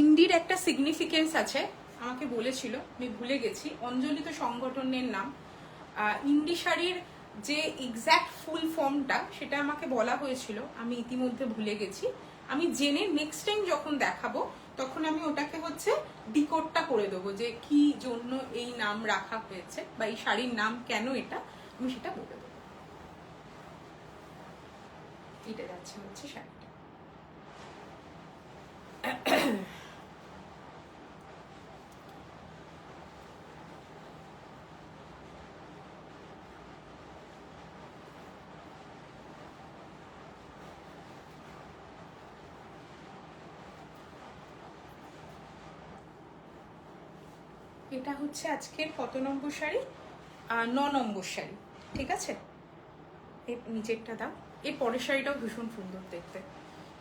ইন্ডির একটা সিগনিফিকেন্স আছে, আমাকে বলেছিল, আমি ভুলে গেছি, অঞ্জলি তো সংগঠনের নাম। ইন্ডি শাড়ির যে এক্স্যাক্ট ফুল ফর্মটা সেটা আমাকে বলা হয়েছিল, আমি ইতিমধ্যে ভুলে গেছি। আমি জেনে নেক্সট টাইম যখন দেখাবো তখন আমি ওটাকে হচ্ছে ডিকোডটা করে দেবো, যে কি জন্য এই নাম রাখা হয়েছে বা এই শাড়ির নাম কেন এটা, আমি সেটা বলে দেবো। এটা যাচ্ছে হচ্ছে শাড়িটা। এটা হচ্ছে আজকের কত নম্বর শাড়ি? 9 নম্বর শাড়ি, ঠিক আছে। এর নিচেরটা দাও। এর পরের শাড়িটাও ভীষণ সুন্দর দেখতে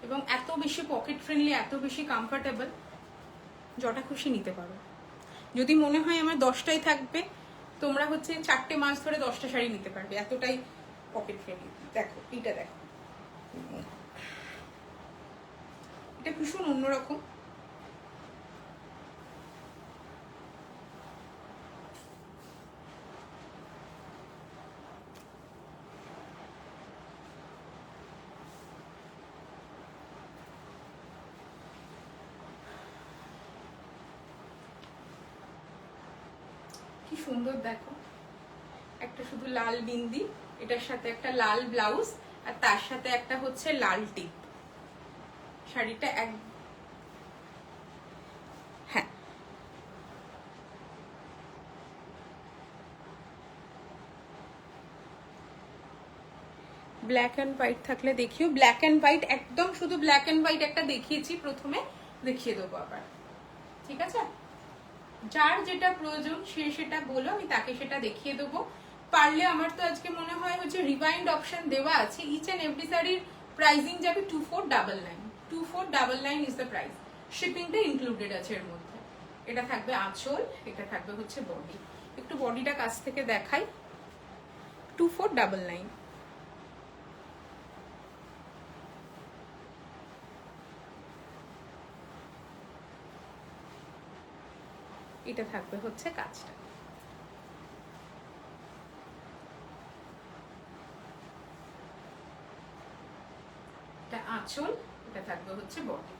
এবং এত বেশি পকেট ফ্রেন্ডলি, এত বেশি কমফোর্টেবল, যটা খুশি নিতে পারো। যদি মনে হয় আমার 10টাই থাকবে, তোমরা হচ্ছে 4টে মাস ধরে 10টা শাড়ি নিতে পারবে, এতটাই পকেট ফ্রেন্ডলি। দেখো এইটা, দেখো এটা ভীষণ অন্যরকম। কি সুন্দর দেখো, একটা শুধু লাল বিন্দি, এটার সাথে একটা লাল ব্লাউজ, আর তার সাথে একটা হচ্ছে লাল টিপ। শাড়িটা এক, হ্যাঁ ব্ল্যাক অ্যান্ড হোয়াইট থাকলে দেখিও। ব্ল্যাক অ্যান্ড হোয়াইট, একদম শুধু ব্ল্যাক অ্যান্ড হোয়াইট একটা দেখিয়েছি প্রথমে, দেখিয়ে দেবো আবার, ঠিক আছে। যার যেটা প্রয়োজন সে সেটা বলো, আমি তাকে সেটা দেখিয়ে দেবো। পারলে আমার তো আজকে মনে হয় হচ্ছে রিভাইন্ড অপশন দেওয়া আছে। ইচ অ্যান্ড এভরি শাড়ির প্রাইসিং যাবে 2499। 2499 ইজ দ্য প্রাইস। শিপিংটা ইনক্লুডেড আছে এর মধ্যে। এটা থাকবে আঁচল, এটা থাকবে হচ্ছে বডি। একটু বডিটা কাছ থেকে দেখাই। 2499। এটা থাকবে হচ্ছে কাজটা। এটা আঁচল, এটা থাকবে হচ্ছে বডি।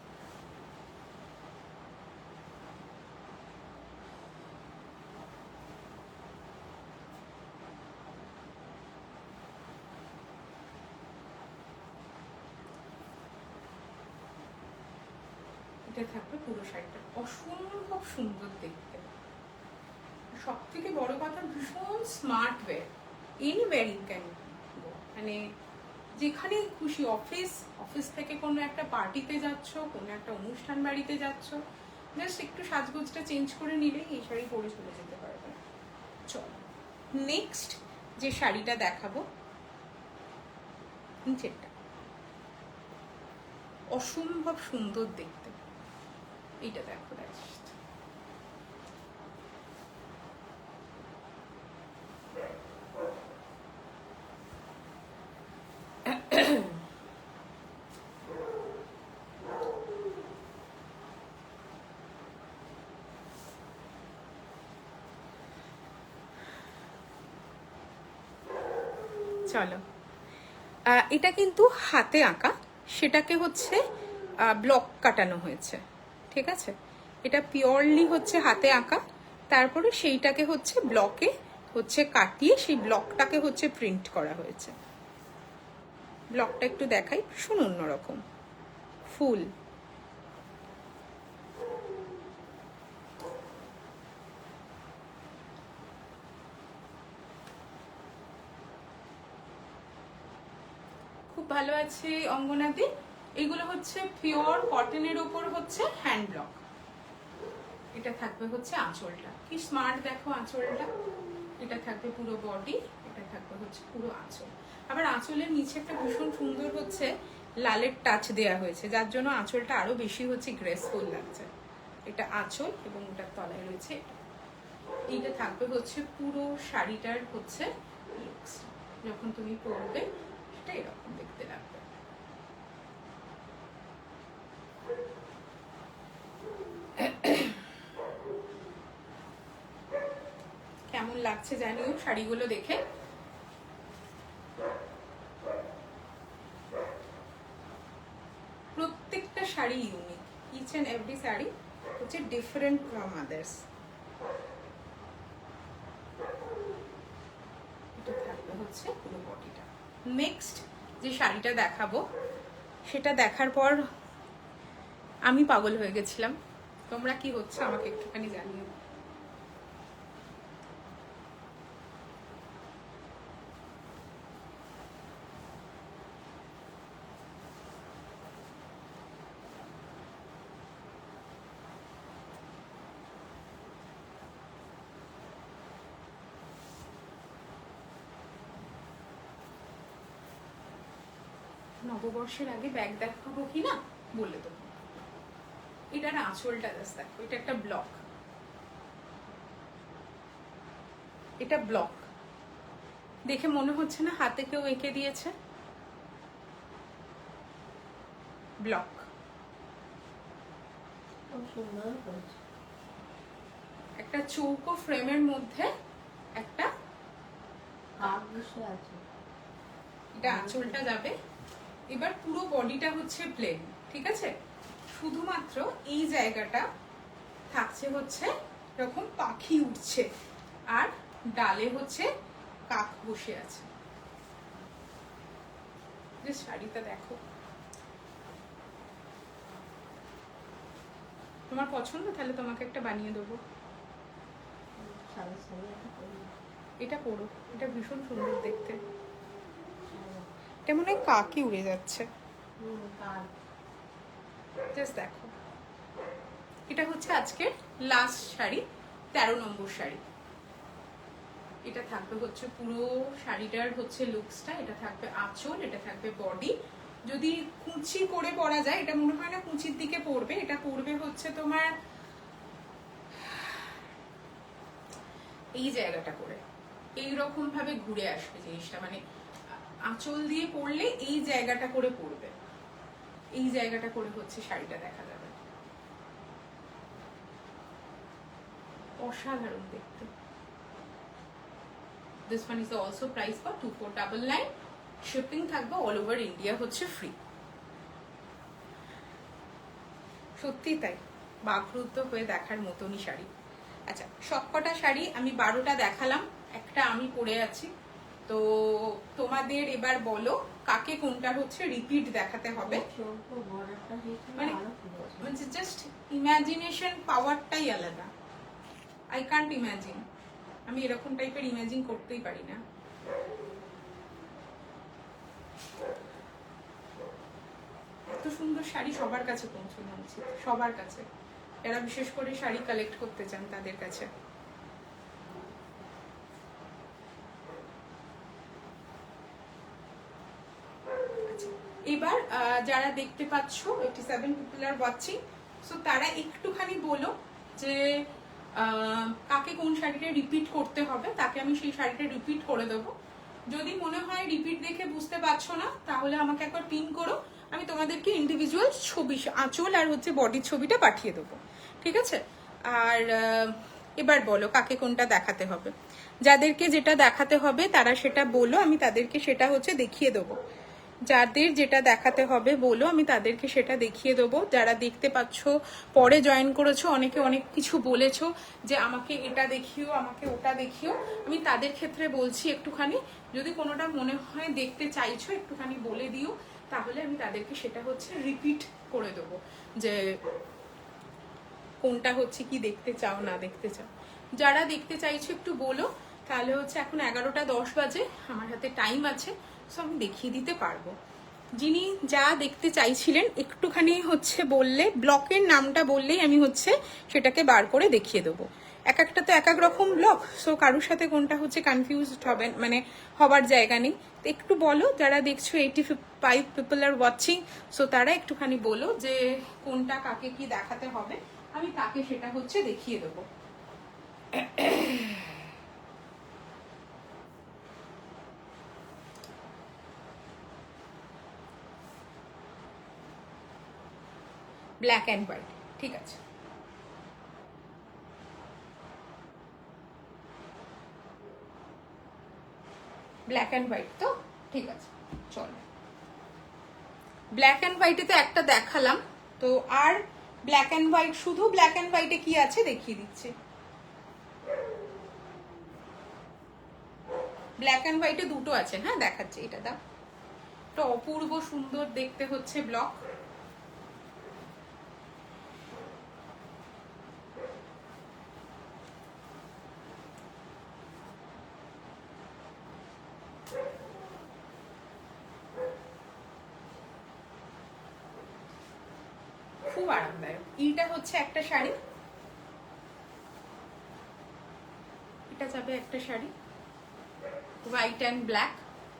এটা থাকবে পুরো শাড়িটা। অসম্ভব সুন্দর দেখতে, সব থেকে বড় কথা ভীষণ smart way. Anywhere you can go, মানে যেখানে খুশি, অফিস থেকে কোনো একটা পার্টিতে যাচ্ছ, কোনো একটা অনুষ্ঠান বাড়িতে যাচ্ছ, জাস্ট একটু সাজগোজটা চেঞ্জ করে নিলেই এই শাড়ি পরে চলে যেতে পারবে। চলো নেক্সট যে শাড়িটা দেখাবো, নিচেরটা অসম্ভব সুন্দর দেখতে। এইটা দেখো, চলো। এটা কিন্তু হাতে আঁকা, সেটাকে হচ্ছে ব্লক কাটানো হয়েছে, ঠিক আছে। এটা পিওরলি হচ্ছে হাতে আঁকা, তারপরে সেইটাকে হচ্ছে ব্লকে হচ্ছে কাটিয়ে সেই ব্লকটাকে হচ্ছে প্রিন্ট করা হয়েছে। ব্লকটা একটু দেখাই, ভীষণ অন্যরকম ফুল। খুব ভালো আছে অঙ্গনাদি। এগুলো হচ্ছে পিওর কটনের ওপর হচ্ছে হ্যান্ড ব্লক। এটা থাকবে হচ্ছে আঁচলটা, কি স্মার্ট দেখো আঁচলটা। এটা থাকবে পুরো বডি, এটা থাকবে হচ্ছে পুরো আঁচল। আবার আঁচলের নিচে একটা ভীষণ সুন্দর হচ্ছে লালের টাচ দেয়া হয়েছে, যার জন্য আঁচলটা আরো বেশি হচ্ছে গ্রেসফুল লাগছে। এটা আঁচল এবং ওটার তলায় রয়েছে এটা। এইটা থাকবে হচ্ছে পুরো শাড়িটার হচ্ছে লুকস। যখন তুমি পরবে সেটা এরকম দেখতে লাগবে। কেমন লাগছে জানিও শাড়িগুলো দেখে। প্রত্যেকটা sari unique, each and every sari হচ্ছে ডিফারেন্ট ফ্রম আদার্স। এটা থাকবে হচ্ছে পুরো বডিটা। নেক্সট যে শাড়িটা দেখাবো সেটা দেখার পর আমি পাগল হয়ে গেছিলাম। তোমরা কি হচ্ছে আমাকে একটুখানি জানিও। নববর্ষের আগে ব্যাগ দেখাবো কি না বলে দেবো। এটার আঁচলটা জাস্ট দেখো, এটা একটা ব্লক, এটা ব্লক দেখে মনে হচ্ছে না হাতে কেউ এঁকে দিয়েছে। ব্লক একটা চৌকো ফ্রেমের মধ্যে একটা এটা আঁচলটা যাবে। এবার পুরো বডিটা হচ্ছে প্লেন, ঠিক আছে। শুধুমাত্র এই জায়গাটা থাকছে হচ্ছে এরকম পাখি উঠছে আর ডালে হচ্ছে কাক বসে আছে। যে শাড়িটা দেখো, তোমার পছন্দ তাহলে তোমাকে একটা বানিয়ে দেবো। এটা পরো, এটা ভীষণ সুন্দর দেখতে। এটা মনে হয় কাকই উড়ে যাচ্ছে। জাস্ট দেখো, এটা হচ্ছে আজকের লাস্ট শাড়ি, 13 নম্বর শাড়ি। এটা থাকবে হচ্ছে পুরো শাড়িটার হচ্ছে লুকসটা। এটা থাকবে আঁচল, এটা থাকবে বডি। যদি কুচি করে পরা যায়, এটা মনে হয় না কুচির দিকে পড়বে, এটা পড়বে হচ্ছে তোমার এই জায়গাটা করে এইরকম ভাবে ঘুরে আসবে জিনিসটা, মানে আঁচল দিয়ে পরলে এই জায়গাটা করে পড়বে, এই জায়গাটা করে হচ্ছে শাড়িটা দেখা যাবে। অসাধারণ দেখতে। This one is also price for 2499. Shipping থাকবে all over India হচ্ছে ফ্রি। সত্যি তাই, বাকরুদ্ধ হয়ে দেখার মতনই শাড়ি। আচ্ছা, সবকটা শাড়ি আমি 12টা দেখালাম, একটা আমি পরে আছি। তো তোমাদের এবার বলো কাকে কোনটা হচ্ছে রিপিট দেখাতে হবে। মানে জাস্ট ইমাজিনেশন পাওয়ারটাই আলাদা। আই কান্ট ইমাজিন, আমি এরকম টাইপের ইমাজিন করতেই পারি না। এত সুন্দর শাড়ি সবার কাছে পৌঁছানো উচিত, সবার কাছে, যারা বিশেষ করে শাড়ি কালেক্ট করতে চান তাদের কাছে। এবার যারা দেখতে পাচ্ছ 87 পিপল আর ওয়াচিং, সো তারা একটুখানি বলো যে কাকে কোন শাড়িটা রিপিট করতে হবে, তাকে আমি সেই শাড়িটা রিপিট করে দেবো। যদি মনে হয় রিপিট দেখে বুঝতে পারছো না তাহলে আমাকে একবার পিন করো, আমি তোমাদেরকে ইন্ডিভিজুয়াল ছবি আঁচল আর হচ্ছে বডির ছবিটা পাঠিয়ে দেবো, ঠিক আছে। আর এবার বলো কাকে কোনটা দেখাতে হবে। যাদেরকে যেটা দেখাতে হবে তারা সেটা বলো, আমি তাদেরকে সেটা হচ্ছে দেখিয়ে দেবো। যাদের যেটা দেখাতে হবে বলো, আমি তাদেরকে সেটা দেখিয়ে দেবো। যারা দেখতে পাচ্ছ পরে জয়েন করেছো, অনেকে অনেক কিছু বলেছো যে আমাকে এটা দেখিও, আমাকে ওটা দেখিও, আমি তাদের ক্ষেত্রে বলছি একটুখানি যদি কোনোটা মনে হয় দেখতে চাইছো একটুখানি বলে দিও, তাহলে আমি তাদেরকে সেটা হচ্ছে রিপিট করে দেবো যে কোনটা হচ্ছে কি দেখতে চাও না দেখতে চাও। যারা দেখতে চাইছো একটু বলো, তাহলে হচ্ছে এখন 11টা 10 বাজে, আমার হাতে টাইম আছে, সো আমি দেখিয়ে দিতে পারবো। যিনি যা দেখতে চাইছিলেন একটুখানি হচ্ছে বললে, ব্লকের নামটা বললেই আমি হচ্ছে সেটাকে বার করে দেখিয়ে দেবো। এক একটা তো এক এক রকম ব্লক, সো কারোর সাথে কোনটা হচ্ছে কনফিউজড হবেন, মানে হবার জায়গা নেই। তো একটু বলো, যারা দেখছো 85 পিপল আর ওয়াচিং, সো তারা একটুখানি বলো যে কোনটা কাকে কি দেখাতে হবে, আমি তাকে সেটা হচ্ছে দেখিয়ে দেবো। ব্ল্যাক অ্যান্ড হোয়াইট, ঠিক আছে। ব্ল্যাক অ্যান্ড হোয়াইট তো ঠিক আছে, চলো। ব্ল্যাক অ্যান্ড হোয়াইটে তো একটা দেখালাম, তো আর ব্ল্যাক অ্যান্ড হোয়াইট, শুধু ব্ল্যাক অ্যান্ড হোয়াইটে কি আছে দেখিয়ে দিচ্ছি। ব্ল্যাক অ্যান্ড হোয়াইটে দুটো আছে, হ্যাঁ দেখাচ্ছি, এটা দাও। তো অপূর্ব সুন্দর দেখতে হচ্ছে ব্লক। খুব আরামদায়ক। এইটা হচ্ছে একটা শাড়ি, এটা যাবে একটা শাড়ি হোয়াইট অ্যান্ড ব্ল্যাক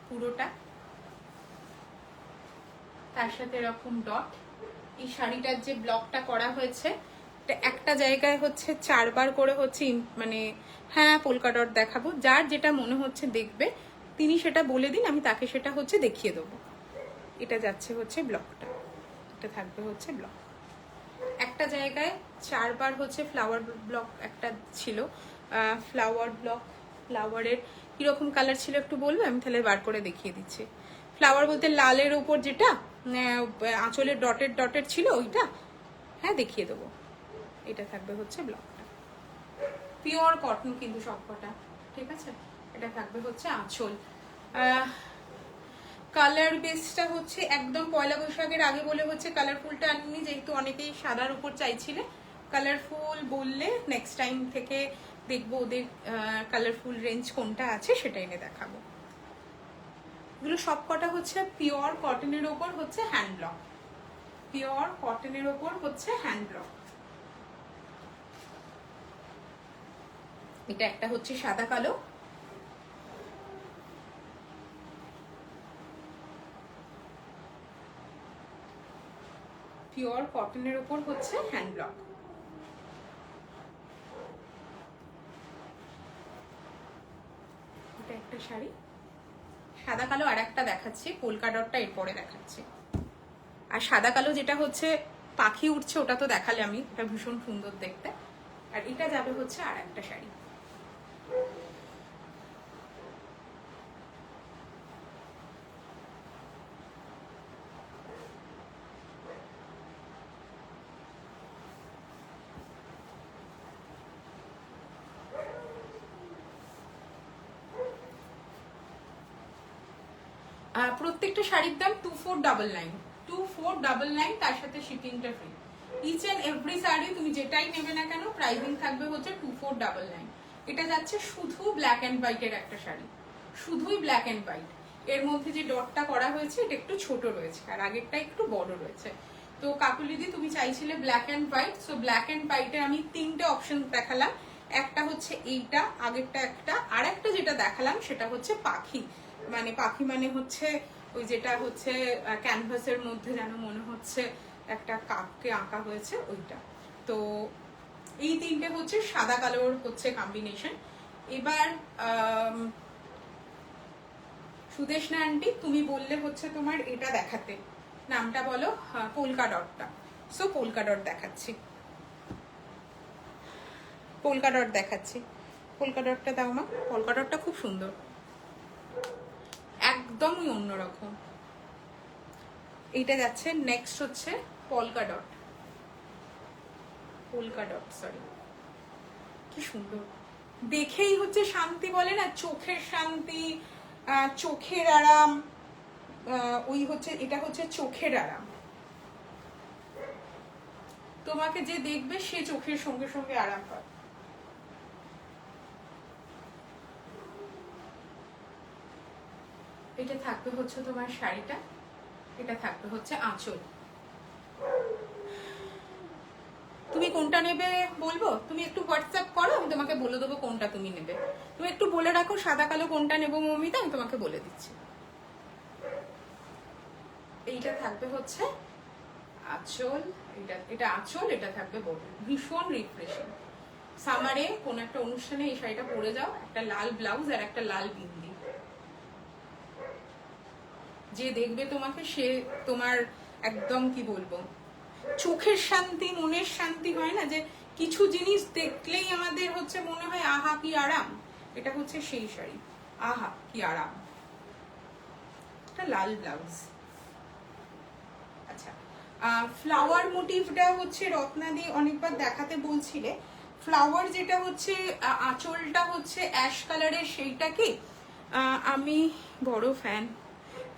পুরোটা, তার সাথে এরকম ডট। এই শাড়িটার যে ব্লকটা করা হয়েছে, একটা জায়গায় হচ্ছে 4বার করে হচ্ছে মানে হ্যাঁ পোলকা ডট দেখাবো, যার যেটা মনে হচ্ছে দেখবে তিনি সেটা বলে দিন, আমি তাকে সেটা হচ্ছে দেখিয়ে দেবো। এটা যাচ্ছে হচ্ছে ব্লকটা, এটা থাকবে হচ্ছে ব্লক। একটা জায়গায় 4বার হচ্ছে ফ্লাওয়ার ব্লক একটা ছিল, ফ্লাওয়ার ব্লক, ফ্লাওয়ারের কিরকম কালার ছিল একটু বলবে, আমি তাহলে বার করে দেখিয়ে দিচ্ছি। ফ্লাওয়ার বলতে লালের উপর যেটা আঁচলের ডটের ডটের ছিল ওইটা, হ্যাঁ দেখিয়ে দেবো। এটা থাকবে হচ্ছে ব্লকটা, পিওর কটন কিন্তু সবকটা, ঠিক আছে। এটা থাকবে হচ্ছে আঁচল। কালার বেসটা হচ্ছে একদম পয়লা বৈশাখের আগে বলে হচ্ছে কালারফুলটা আনিনি, যেহেতু অনেকেই সাদার উপর চাইছিলে। কালারফুল বললে নেক্সট টাইম থেকে দেখবো ওদের কালারফুল রেঞ্জ কোনটা আছে সেটা এনে দেখাবো। এগুলো সবকটা হচ্ছে পিওর কটনের ওপর হচ্ছে হ্যান্ড ব্লক, পিওর কটনের ওপর হচ্ছে হ্যান্ড ব্লক। এটা একটা হচ্ছে সাদা কালো, পিওর কটনের ওপর হচ্ছে হ্যান্ড ব্লক। এটা একটা শাড়ি সাদা কালো, আর একটা দেখাচ্ছি পোলকা ডটটা এরপরে দেখাচ্ছি। আর সাদা কালো যেটা হচ্ছে পাখি উঠছে ওটা তো দেখালে আমি, এটা ভীষণ সুন্দর দেখতে। আর এটা যাবে হচ্ছে আর একটা শাড়ি, প্রত্যেকটা শাড়ির দাম 2499, 2499, তার সাথে শিপিংটা free. Each and every sari তুমি যেটাই নেবে না কেন প্রাইসিং থাকবে হচ্ছে 2499। এটা যাচ্ছে শুধু ব্ল্যাক অ্যান্ড হোয়াইটের একটা শাড়ি, শুধুই ব্ল্যাক অ্যান্ড হোয়াইট। এর মধ্যে যে ডটটা করা হয়েছে এটা একটু ছোট রয়েছে আর আগেরটা একটু বড় রয়েছে। তো কাকুলিদি তুমি চাইছিলে black and white, so black and হোয়াইটে আমি 3টে অপশন দেখালাম। একটা হচ্ছে এইটা, আগেরটা একটা, আর একটা যেটা দেখালাম সেটা হচ্ছে পাখি। মানে পাখি মানে হচ্ছে ওই যেটা হচ্ছে ক্যানভাসের মধ্যে যেন মনে হচ্ছে একটা কাককে আঁকা হয়েছে ওইটা। তো এই 3টে হচ্ছে সাদা কালোর হচ্ছে কম্বিনেশন। এবার সুদেশনা আন্টি তুমি বললে হচ্ছে তোমার এটা দেখাতে, নামটা বলো, পোলকা ডটটা। সো পোলকা ডট দেখাচ্ছি, পোলকা ডট দেখাচ্ছি। পোলকা ডটটা দাও মা, পোলকা ডটটা খুব সুন্দর, একদমই অন্যরকম। এইটা যাচ্ছে। নেক্সট হচ্ছে পলকা ডট, সরি, কি সুন্দর দেখেই হচ্ছে শান্তি, বলে না চোখের শান্তি, চোখের আরাম, ওই হচ্ছে এটা হচ্ছে চোখের আরাম। তোমাকে যে দেখবে সে চোখের সঙ্গে সঙ্গে আরাম পাবে। এটা থাকবে হচ্ছে তোমার শাড়িটা, এটা থাকবে হচ্ছে আঁচল। তুমি কোনটা নেবে বলবো? তুমি একটু হোয়াটসঅ্যাপ করো, আমি তোমাকে বলে দেবো কোনটা তুমি নেবে। তুমি একটু বলে রাখো সাদা কালো কোনটা নেবো মমিতা, আমি তোমাকে বলে দিচ্ছি। এইটা থাকবে হচ্ছে আঁচল, এটা আঁচল, এটা থাকবে বড়, ভীষণ রিফ্রেশিং। সামারে কোন একটা অনুষ্ঠানে এই শাড়িটা পরে যাও, একটা লাল ব্লাউজ আর একটা লাল বিন্দি, যে দেখবে তোমাকে সে তোমার একদম কি বলবো, চোখের শান্তি, মনের শান্তি হয় না, যে কিছু জিনিস দেখলেই আমাদের হচ্ছে মনে হয় আহা কি আরাম। এটা হচ্ছে সেই শাড়ি, আহা কি আরাম। এটা লাল ব্লাউজ। আচ্ছা, ফ্লাওয়ার মোটিভটা হচ্ছে রত্নাদি অনেকবার দেখাতে বলছিলে। ফ্লাওয়ার যেটা হচ্ছে আঁচলটা হচ্ছে অ্যাশ কালারের, সেইটা কি আমি বড় ফ্যান,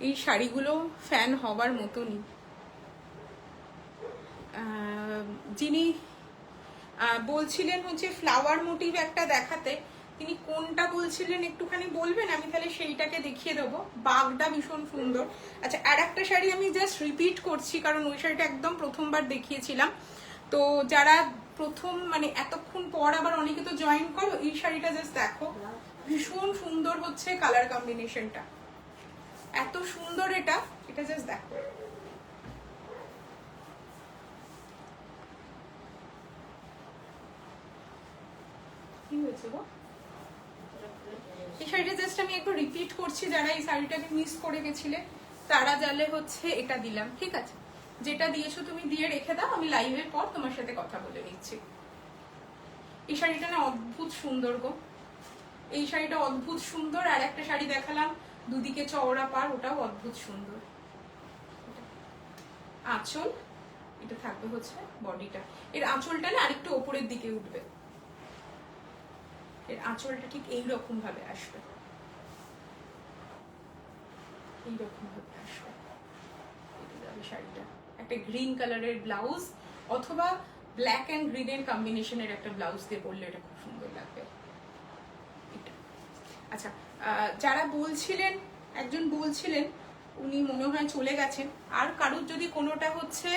এই শাড়িগুলো ফ্যান হবার মতনই। যিনি বলছিলেন হচ্ছে ফ্লাওয়ার মোটিভ একটা দেখাতে, তিনি কোনটা বলছিলেন একটুখানি বলবেন, আমি তাহলে সেইটাকে দেখিয়ে দেবো। বাগটা ভীষণ সুন্দর। আচ্ছা, আর একটা শাড়ি আমি জাস্ট রিপিট করছি, কারণ ওই শাড়িটা একদম প্রথমবার দেখিয়েছিলাম। তো যারা প্রথম মানে এতক্ষণ পর আবার অনেকে তো জয়েন করো, এই শাড়িটা জাস্ট দেখো, ভীষণ সুন্দর হচ্ছে কালার কম্বিনেশনটা, এত সুন্দর এটা, এটা জাস্ট দেখো। কি হয়েছে গো? এই শাড়িটা জাস্ট আমি একটু রিপিট করছি, যারা এই শাড়িটাকে মিস করে গেছিলে তারা জানলে হচ্ছে এটা দিলাম, ঠিক আছে? যেটা দিয়েছো তুমি দিয়ে রেখে দাও, আমি লাইভের পর তোমার সাথে কথা বলে নিচ্ছি। এই শাড়িটা না অদ্ভুত সুন্দর গো, এই শাড়িটা অদ্ভুত সুন্দর। আর একটা শাড়ি দেখালাম দুদিকে চওড়া পার, ওটাও অদ্ভুত সুন্দর। আঁচল, এটা থাকবে হচ্ছে বডিটা, এর আঁচলটা না আরেকটু ওপরের দিকে উঠবে, এর আঁচলটা ঠিক এইরকম ভাবে আসবে, এইরকম ভাবে আসবে। এটা যাবে শাড়িটা, একটা গ্রিন কালারের ব্লাউজ অথবা ব্ল্যাক অ্যান্ড গ্রিনের কম্বিনেশনের একটা ব্লাউজ দিয়ে পরলে এটা খুব সুন্দর লাগবে। আচ্ছা, যারা বলছিলেন, একজন বলছিলেন, উনি মনে হয় চলে গেছেন, আর কারোর যদি কোনোটা হচ্ছে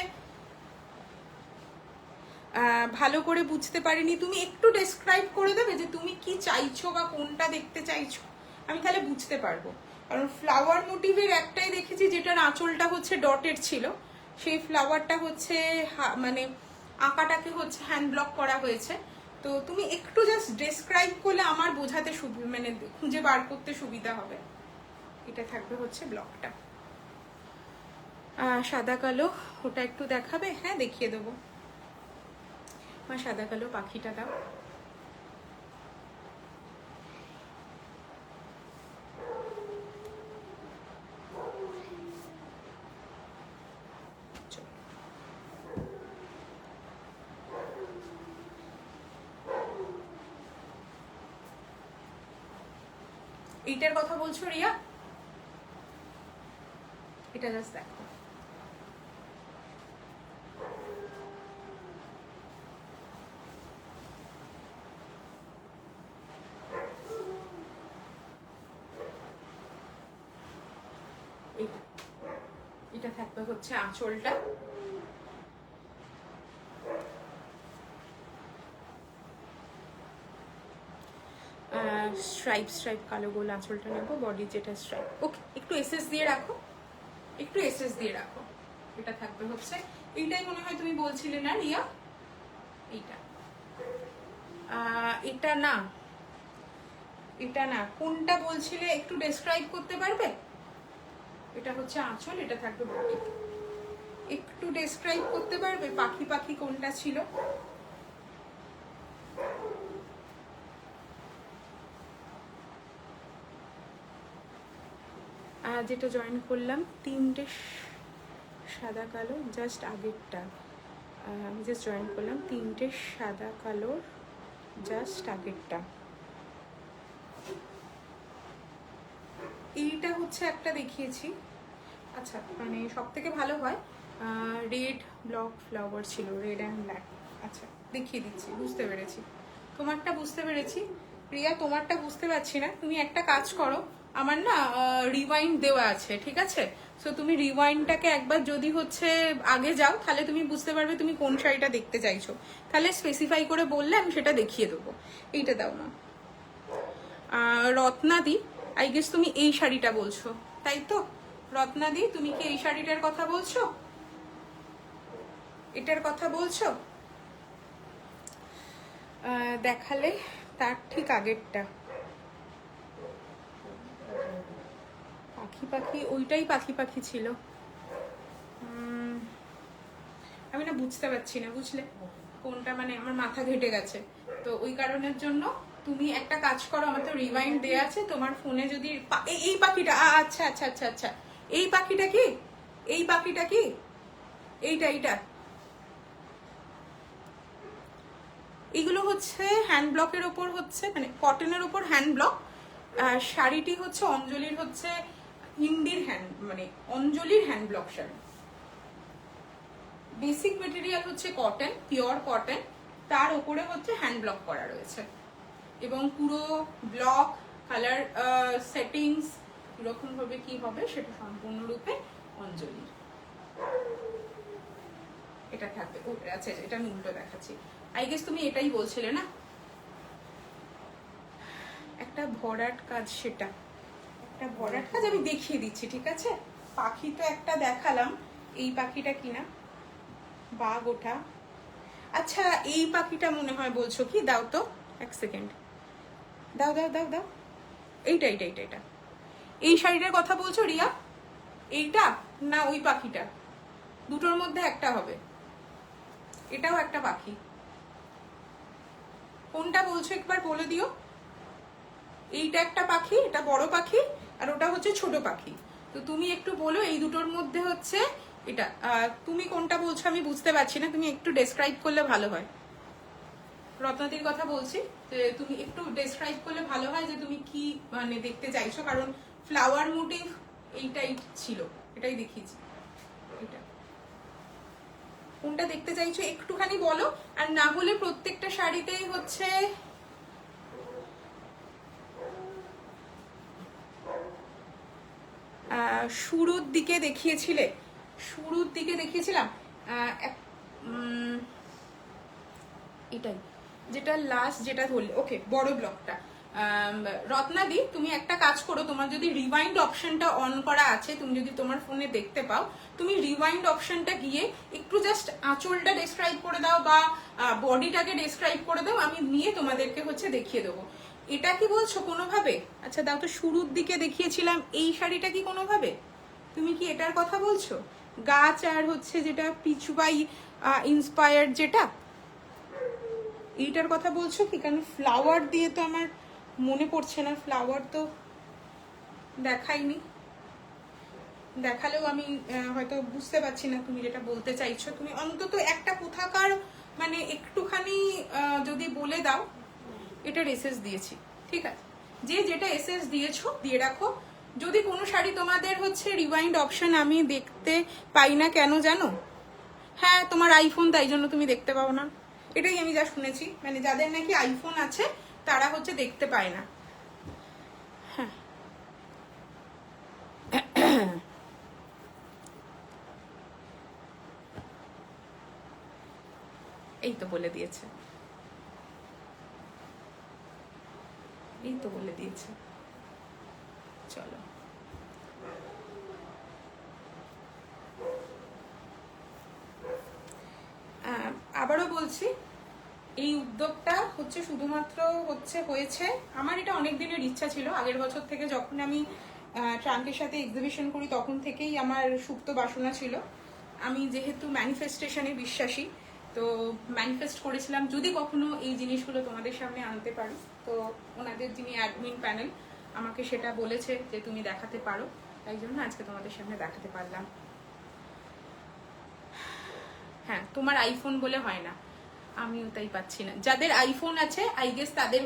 ভালো করে বুঝতে পারিনি, তুমি একটু ডেসক্রাইব করে দেবে যে তুমি কি চাইছো বা কোনটা দেখতে চাইছো, আমি তাহলে বুঝতে পারবো। কারণ ফ্লাওয়ার মোটিভের একটাই দেখেছি যেটার আঁচলটা হচ্ছে ডটের ছিল, সেই ফ্লাওয়ারটা হচ্ছে মানে আঁকাটাকে হচ্ছে হ্যান্ড ব্লক করা হয়েছে। তো তুমি একটু জাস্ট ডেসক্রাইব করলে আমার বোঝাতে মানে খুঁজে বার করতে সুবিধা হবে। এটা থাকবে হচ্ছে ব্লকটা, সাদা কালো, ওটা একটু দেখাবে? হ্যাঁ, দেখিয়ে দেবো। মা সাদা কালো পাখিটা দাও। এইটার কথা বলছো রিয়া? এটা জাস্ট দেখো, এটা থাকবে হচ্ছে আঁচলটা, স্ট্রাইপ স্ট্রাইপ কালো গোল আঁচলটা নেবো, বডি যেটা স্ট্রাইপ। ওকে, একটু এসএস দিয়ে রাখো, একটু এসএস দিয়ে রাখো। এটা থাকবে হচ্ছে, এইটাই মনে হয় তুমি বলছিলে না রিয়া? এইটা এটা না, এটা না, কোনটা বলছিলে একটু ডেসক্রাইব করতে পারবে? এটা হচ্ছে আঁচল, এটা থাকবে বডি, একটু ডেসক্রাইব করতে পারবে পাখি পাখি কোনটা ছিল? যেটা জয়েন করলাম 3টে সাদা কালো জাস্ট আগেরটা, আমি জাস্ট জয়েন করলাম, 3টে সাদা কালোর জাস্ট আগেরটা। এইটা হচ্ছে একটা দেখিয়েছি, আচ্ছা মানে সব থেকে ভালো হয় রেড ব্লক ফ্লাওয়ার ছিল, রেড অ্যান্ড ব্ল্যাক। আচ্ছা দেখিয়ে দিচ্ছি, বুঝতে পেরেছি তোমারটা, বুঝতে পেরেছি। প্রিয়া তোমারটা বুঝতে পারছি না, তুমি একটা কাজ করো, আমার না রিওয়াইন্ড দেওয়া আছে, ঠিক আছে? সো তুমি রিওয়াইন্ডটাকে একবার যদি হচ্ছে আগে যাও, তাহলে তুমি বুঝতে পারবে তুমি কোন শাড়িটা দেখতে চাইছো, তাহলে স্পেসিফাই করে বললে আমি সেটা দেখিয়ে দেবো। এইটা দাও না। রত্নাদি, আই গেস তুমি এই শাড়িটা বলছো, তাই তো? রত্নাদি তুমি কি এই শাড়িটার কথা বলছো, এটার কথা বলছো? দেখালে তার ঠিক আগেরটা, পাখি পাখি, ওইটাই পাখি পাখি ছিল। আমি না বুঝতে পারছি না, বুঝলে কোনটা, মানে আমার মাথা ঘেটে গেছে, তো ওই কারণের জন্য তুমি একটা কাজ করো, আমার তো রিমাইন্ড দেয়া আছে তোমার ফোনে, যদি এই পাখিটা, আচ্ছা আচ্ছা আচ্ছা আচ্ছা, এই পাখিটা কি, এই পাখিটা কি, এইটা এইটা, এগুলো হচ্ছে হ্যান্ড ব্লকের ওপর, হচ্ছে মানে কটনের ওপর হ্যান্ড ব্লক। শাড়িটি হচ্ছে অঞ্জলির, হচ্ছে ইন্ডির হ্যান্ড, মানে অঞ্জলির hand block sari. Basic material হচ্ছে কটন, পিওর কটন, তার উপরে হচ্ছে হ্যান্ড ব্লক করা রয়েছে, এবং পুরো ব্লক কালার সেটিংস কিরকম ভাবে কি হবে সেটা সম্পূর্ণরূপে অঞ্জলির। এটা থাকবে, ও আচ্ছা এটা আমি উল্টো দেখাচ্ছি, আই গেস তুমি এটাই বলছিলে না, একটা ভরাট কাজ, সেটা একটা ভরাট কাজ আমি দেখিয়ে দিচ্ছি, ঠিক আছে? পাখি তো একটা দেখালাম, এই পাখিটা কিনা, বাঘ ওঠা, আচ্ছা এই পাখিটা মনে হয় বলছো কি, দাও তো এক সেকেন্ড, দাও দাও দাও দাও, এইটা এইটা এইটা এটা, এই শাড়িটার কথা বলছো রিয়া? এইটা না ওই পাখিটা, দুটোর মধ্যে একটা হবে, এটাও একটা পাখি, কোনটা বলছো একবার বলে দিও। এইটা একটা পাখি, এটা বড় পাখি, আর ওটা হচ্ছে ছোট পাখি, তো তুমি একটু বলো এই দুটোর মধ্যে হচ্ছে এটা, তুমি কোনটা বলছো আমি বুঝতে পারছি না, তুমি একটু ডেসক্রাইব করলে ভালো হয়। রত্নাদির কথা বলছি, যে তুমি একটু ডেসক্রাইব করলে ভালো হয় যে তুমি কি মানে দেখতে চাইছো, কারণ ফ্লাওয়ার মোটিভ এইটাই ছিল, এটাই দেখিয়েছি, এটা কোনটা দেখতে চাইছো একটুখানি বলো, আর না হলে প্রত্যেকটা শাড়িতেই হচ্ছে শুরুর দিকে দেখিয়েছিলে, শুরুর দিকে দেখিয়েছিলাম এটাই, যেটা লাস্ট যেটা ধরলে, ওকে বড় ব্লকটা। রত্নাদি তুমি একটা কাজ করো, তোমার যদি রিওয়াইন্ড অপশনটা অন করা আছে, তুমি যদি তোমার ফোনে দেখতে পাও, তুমি রিওয়াইন্ড অপশনটা গিয়ে একটু জাস্ট আঁচলটা ডেসক্রাইব করে দাও বা বডিটাকে ডেসক্রাইব করে দাও, আমি নিয়ে তোমাদেরকে হচ্ছে দেখিয়ে দেবো। এটা কি বলছো কোনোভাবে? আচ্ছা দাও তো, শুরুর দিকে দেখিয়েছিলাম এই শাড়িটা কি কোনোভাবে, তুমি কি এটার কথা বলছো? গাছ আর হচ্ছে যেটা পিচুবাই ইন্সপায়ার্ড, যেটা এইটার কথা বলছো কি? কারণ ফ্লাওয়ার দিয়ে তো আমার মনে পড়ছে না, ফ্লাওয়ার তো দেখাইনি, দেখালেও আমি হয়তো বুঝতে পারছি না তুমি যেটা বলতে চাইছো। তুমি অন্তত একটা কোথাকার মানে একটুখানি যদি বলে দাও, এটার এসএস দিয়েছি, ঠিক আছে, যে যেটা এসএস দিয়েছো দিয়ে রাখো। যদি কোনো শাড়ি তোমাদের হচ্ছে রিওয়াইন্ড অপশন আমি দেখতে পাই না, কেন জানো? হ্যাঁ তোমার আইফোন, তাই জন্য তুমি দেখতে পাও না, এটাই আমি যা শুনেছি, মানে যাদের নাকি আইফোন আছে তারা হচ্ছে দেখতে পায় না। হ্যাঁ এই তো বলে দিয়েছে, এই তো বলে দিয়েছে, চলো আবারও বলছি, এই উদ্যোগটা হচ্ছে শুধুমাত্র হয়েছে আমার, এটা অনেক দিনের ইচ্ছা ছিল, আগের বছর থেকে যখন আমি ট্রাঙ্কের সাথে এক্সিবিশন করি তখন থেকেই আমার সুপ্ত বাসনা ছিল। আমি যেহেতু ম্যানিফেস্টেশনে বিশ্বাসী, তো ম্যানিফেস্ট করেছিলাম যদি কখনো এই জিনিসগুলো তোমাদের সামনে আনতে পারো, তো ওনাদের যিনি অ্যাডমিন প্যানেল আমাকে সেটা বলেছে যে তুমি দেখাতে পারো, তাই জন্য আজকে তোমাদের সামনে দেখাতে পারলাম। হ্যাঁ, তোমার আইফোন বলে হয় না, আমিও তাই পাচ্ছি না। যাদের আইফোন আছে আই গেস তাদের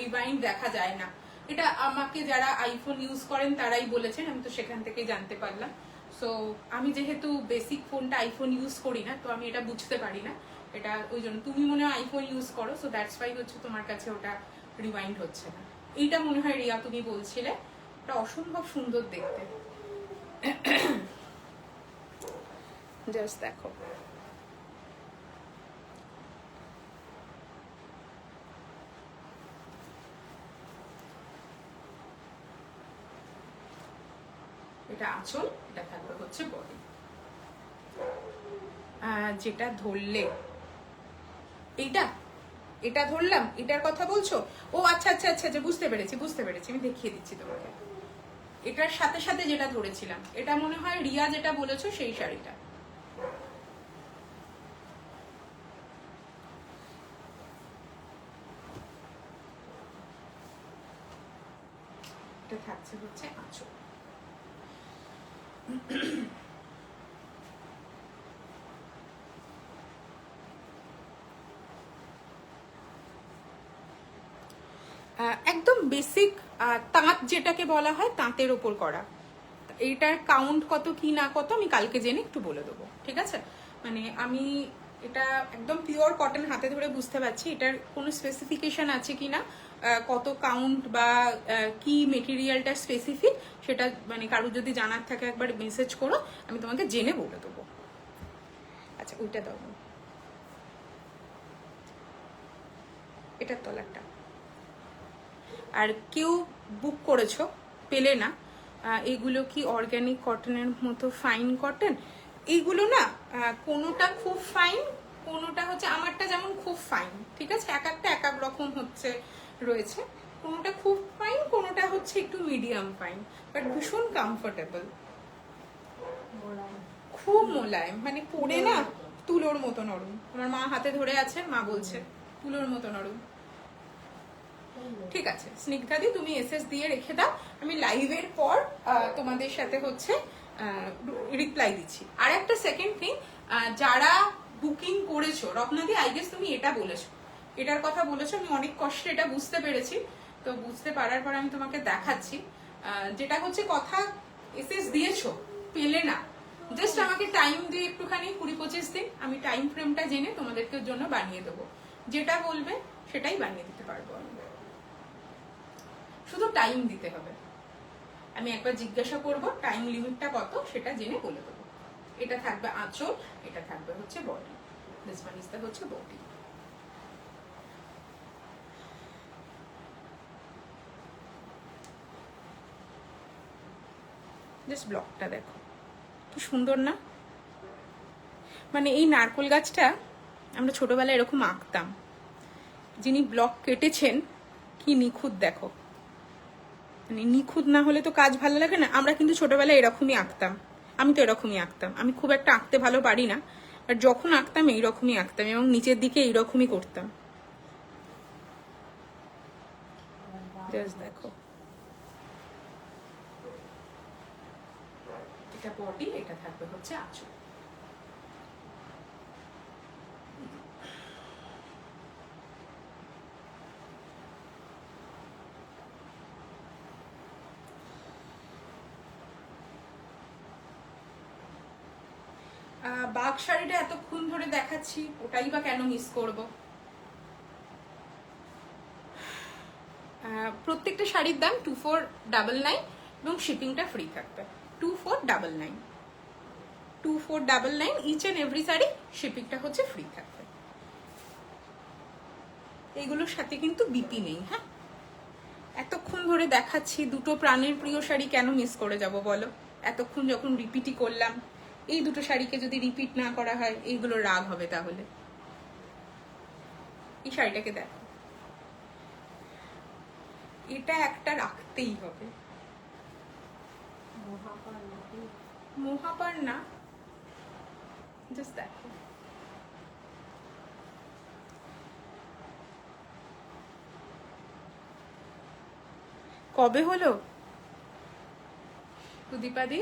রিভাইন্ড দেখা যায় না। এটা আমাকে যারা আইফোন ইউজ করেন তারাই বলেছেন, আমি তো সেখান থেকে জানতে পারলাম। সো আমি যেহেতু বেসিক ফোনটা আইফোন ইউজ করি না, তো আমি এটা বুঝতে পারি না। এটা ওই জন্য তুমি মনে হয় আইফোন ইউজ করো, সো দ্যাটস ওয়াই হচ্ছে তোমার কাছে ওটা রিভাইন্ড হচ্ছে না। এইটা মনে হয় রিয়া তুমি বলছিলে, ওটা অসম্ভব সুন্দর দেখতে। জাস্ট দেখো, এটা আঁচল, এটা থাকবে হচ্ছে বডি। যেটা ধরলে এইটা, এটা ধরলাম, এটার কথা বলছো? ও আচ্ছা আচ্ছা আচ্ছা, বুঝতে পেরেছি বুঝতে পেরেছি, আমি দেখিয়ে দিচ্ছি তোমাকে। এটার সাথে সাথে যেটা ধরেছিলাম, এটা মনে হয় রিয়া যেটা বলেছো সেই শাড়িটা। এটা থাকছে হচ্ছে আঁচল। একদম বেসিক তাঁত যেটাকে বলা হয়, তাঁতের ওপর করা। এইটার কাউন্ট কত কি না কত আমি কালকে জেনে একটু বলে দেবো, ঠিক আছে? মানে আমি এটা একদম পিওর কটন হাতে ধরে বুঝতে পারছি এটার কোনো স্পেসিফিকেশন আছে কি না, কত কাউন্ট বা কি মেটেরিয়ালটা স্পেসিফিক, সেটা মানে কারো যদি জানার থাকে একবার মেসেজ করো, আমি তোমাকে জেনে বলে দেবো। আচ্ছা, ওইটা দাও, এটার তলারটা। আর কেউ বুক করেছো পেলে না, এগুলো কি অর্গ্যানিক কটনের মতো ফাইন কটন? এইগুলো না কোনোটা খুব ফাইন, কোনোটা হচ্ছে, আমারটা যেমন খুব ফাইন, ঠিক আছে? এক একটা এক এক রকম হচ্ছে রয়েছে। কোনোটা খুব ফাইন, কোনোটা হচ্ছে একটু মিডিয়াম ফাইন, বাট ভীষণ কমফোর্টেবল, খুব মোলায়েম, মানে পরে না তুলোর মতো নরম। আমার মা হাতে ধরে আছে, মা বলছে তুলোর মতো নরম। ঠিক আছে স্নিগ্ধাদি, তুমি এসএস দিয়ে রেখে দাও, আমি লাইভের পর তোমাদের সাথে হচ্ছে রিপ্লাই দিচ্ছি। আর একটা সেকেন্ড থিং, যারা বুকিং করেছো, রত্নাদি আই গেস তুমি এটা বলেছো, এটার কথা বলেছো, আমি অনেক কষ্টে এটা বুঝতে পেরেছি। তো বুঝতে পারার পর আমি তোমাকে দেখাচ্ছি, যেটা হচ্ছে কথা, এসএস দিয়েছো পেলে না, জাস্ট আমাকে টাইম দিয়ে একটুখানি 20-25 দিন, আমি টাইম ফ্রেমটা জেনে তোমাদেরকে জন্য বানিয়ে দেবো। যেটা বলবে সেটাই বানিয়ে দিতে পারবো আমি, শুধু টাইম দিতে হবে। আমি একবার জিজ্ঞাসা করব টাইম লিমিটটা কত, সেটা জেনে বলে দেবো। এটা থাকবে আঁচল, এটা থাকবে হচ্ছে body, this one is the হচ্ছে বডি। জাস্ট ব্লকটা দেখো কি সুন্দর না? মানে এই নারকোল গাছটা আমরা ছোটবেলায় এরকম আঁকতাম, যিনি ব্লক কেটেছেন কি নিখুঁত দেখো, মানে নিখুঁত না হলে তো কাজ ভালো লাগে না। আমরা কিন্তু ছোটবেলায় এরকমই আঁকতাম, আমি তো এরকমই আঁকতাম, আমি খুব একটা আঁকতে ভালো পারি না, আর যখন আঁকতাম এইরকমই আঁকতাম এবং নিচের দিকে এইরকমই করতাম। জাস্ট দেখো, এটা বডি, এটা থাকবে হচ্ছে আঁচল। বাঘ শাড়িটা এতক্ষণ ধরে দেখাচ্ছি, ওটাই বা কেন মিস করব? প্রত্যেকটা শাড়ির দাম 2499 এবং শিপিংটা ফ্রি থাকবে। 2499, 2499 ইচ অ্যান্ড এভরি শাড়ি, শিপিংটা হচ্ছে ফ্রি থাকবে। এইগুলোর সাথে কিন্তু বিপি নেই। হ্যাঁ, এতক্ষণ ধরে দেখাচ্ছি, দুটো প্রাণের প্রিয় শাড়ি কেন মিস করে যাব বলো? এতক্ষণ যখন রিপিটই করলাম, এই দুটো শাড়িকে যদি রিপিট না করা হয় এইগুলো রাগ হবে তাহলে। এই শাড়িটাকে দেখো, এটা একটা রাখতেই হবে। মহাপার না, জাস্ট দেখো কবে হলো সুদীপাদি,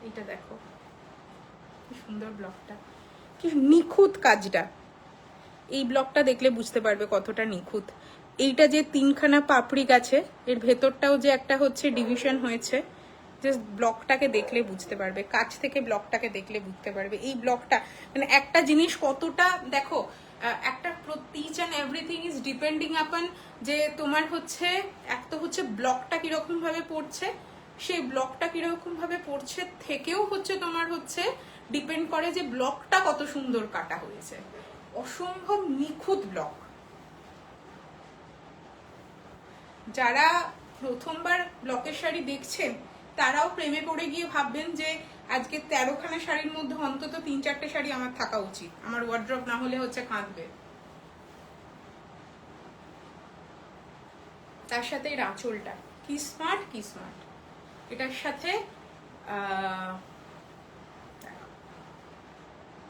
এটা দেখো কি সুন্দর ব্লকটা, কি নিখুঁত কাজটা। এই ব্লকটা দেখলে বুঝতে পারবে কতটা নিখুঁত। এইটা যে 3খানা পাপড়ি গাছে, এর ভেতরটাও যে একটা হচ্ছে ডিভিশন হয়েছে, জাস্ট ব্লকটাকে দেখলে বুঝতে পারবে, কাছ থেকে ব্লকটাকে দেখলে বুঝতে পারবে এই ব্লকটা মানে একটা জিনিস কতটা। দেখো একটা each and everything is depending upon যে তোমার হচ্ছে এক তো হচ্ছে ব্লকটা কিরকম ভাবে পড়ছে, সেই ব্লকটা কিরকম ভাবে পড়ছে থেকেও হচ্ছে তোমার হচ্ছে ডিপেন্ড করে যে ব্লকটা কত সুন্দর কাটা হয়েছে। অসম্ভব নিখুঁত ব্লক। যারা প্রথমবার ব্লকের শাড়ি দেখছেন তারাও প্রেমে পড়ে গিয়ে ভাববেন যে আজকে 13খানা শাড়ির মধ্যে অন্তত 3-4টে শাড়ি আমার থাকা উচিত, আমার ওয়ার্ড্রপ না হলে হচ্ছে কাঁদবে। তার সাথে এর আঁচলটা কি স্মার্ট, কি স্মার্ট। এটার সাথে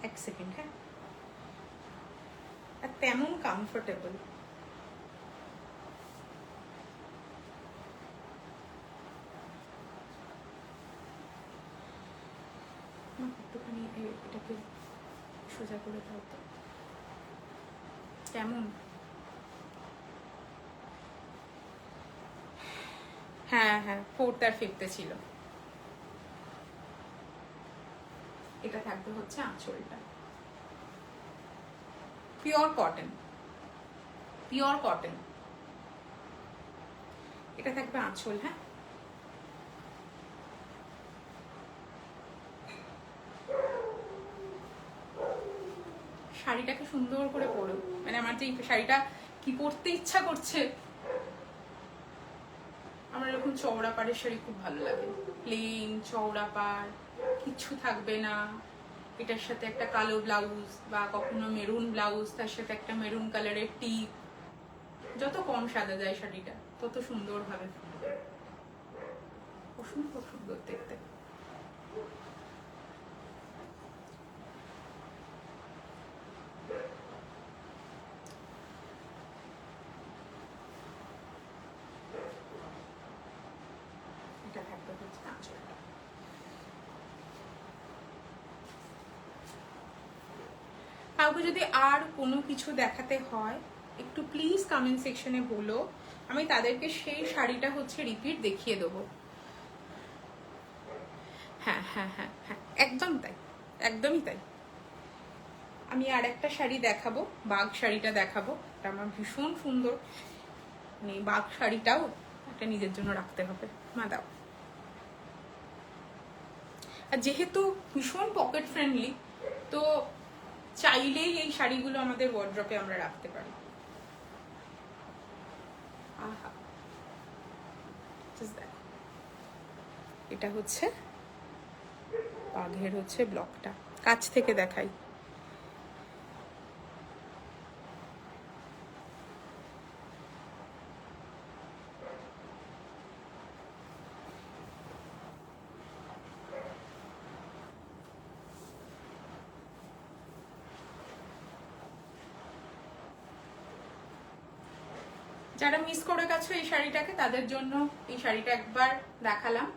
এক সেকেন্ড, হ্যাঁ, আর তেমন কমফোর্টেবল। একটুখানি এটাকে সোজা করে দাও তো, কেমন? হ্যাঁ হ্যাঁ, 4th আর 5th ছিল। এটা থাকবে হচ্ছে আঁচলটা, পিওর কটন, পিওর কটন। এটা থাকবে আঁচল। হ্যাঁ, শাড়িটাকে সুন্দর করে পরো, মানে আমার যে শাড়িটা কি পরতে ইচ্ছা করছে। আমার এরকম চওড়া পাড়ের শাড়ি খুব ভালো লাগে, প্লেন চওড়া পাড়, কিছু থাকবে না, এটার সাথে একটা কালো ব্লাউজ বা কখনো মেরুন ব্লাউজ, তার সাথে একটা মেরুন কালারের টিপ। যত কম সাজা যায় শাড়িটা তত সুন্দর ভাবে ফুটবে, অসম্ভব সুন্দর দেখতে। এটা থাকবে হচ্ছে আঁচলটা। কাউকে যদি আর কোনো কিছু দেখাতে হয় একটু প্লিজ কমেন্ট সেকশনে বলো, আমি তাদেরকে সেই শাড়িটা হচ্ছে রিপিট দেখিয়ে দেবো। হ্যাঁ হ্যাঁ হ্যাঁ হ্যাঁ, একদম তাই, একদমই তাই। আমি আর একটা শাড়ি দেখাবো, বাঘ শাড়িটা দেখাবো, এটা আমার ভীষণ সুন্দর। মানে বাঘ শাড়িটাও একটা নিজের জন্য রাখতে হবে। মা দাও। আর যেহেতু ভীষণ পকেট ফ্রেন্ডলি, তো চাইলেই এই শাড়িগুলো আমাদের ওয়ার্ড্রপে আমরা রাখতে পারি। আহা, এটা হচ্ছে বাঘের হচ্ছে ব্লকটা, কাছ থেকে দেখাই। যারা মিস করে গেছো এই শাড়িটাকে, তাদের জন্য এই শাড়িটা একবার দেখালাম।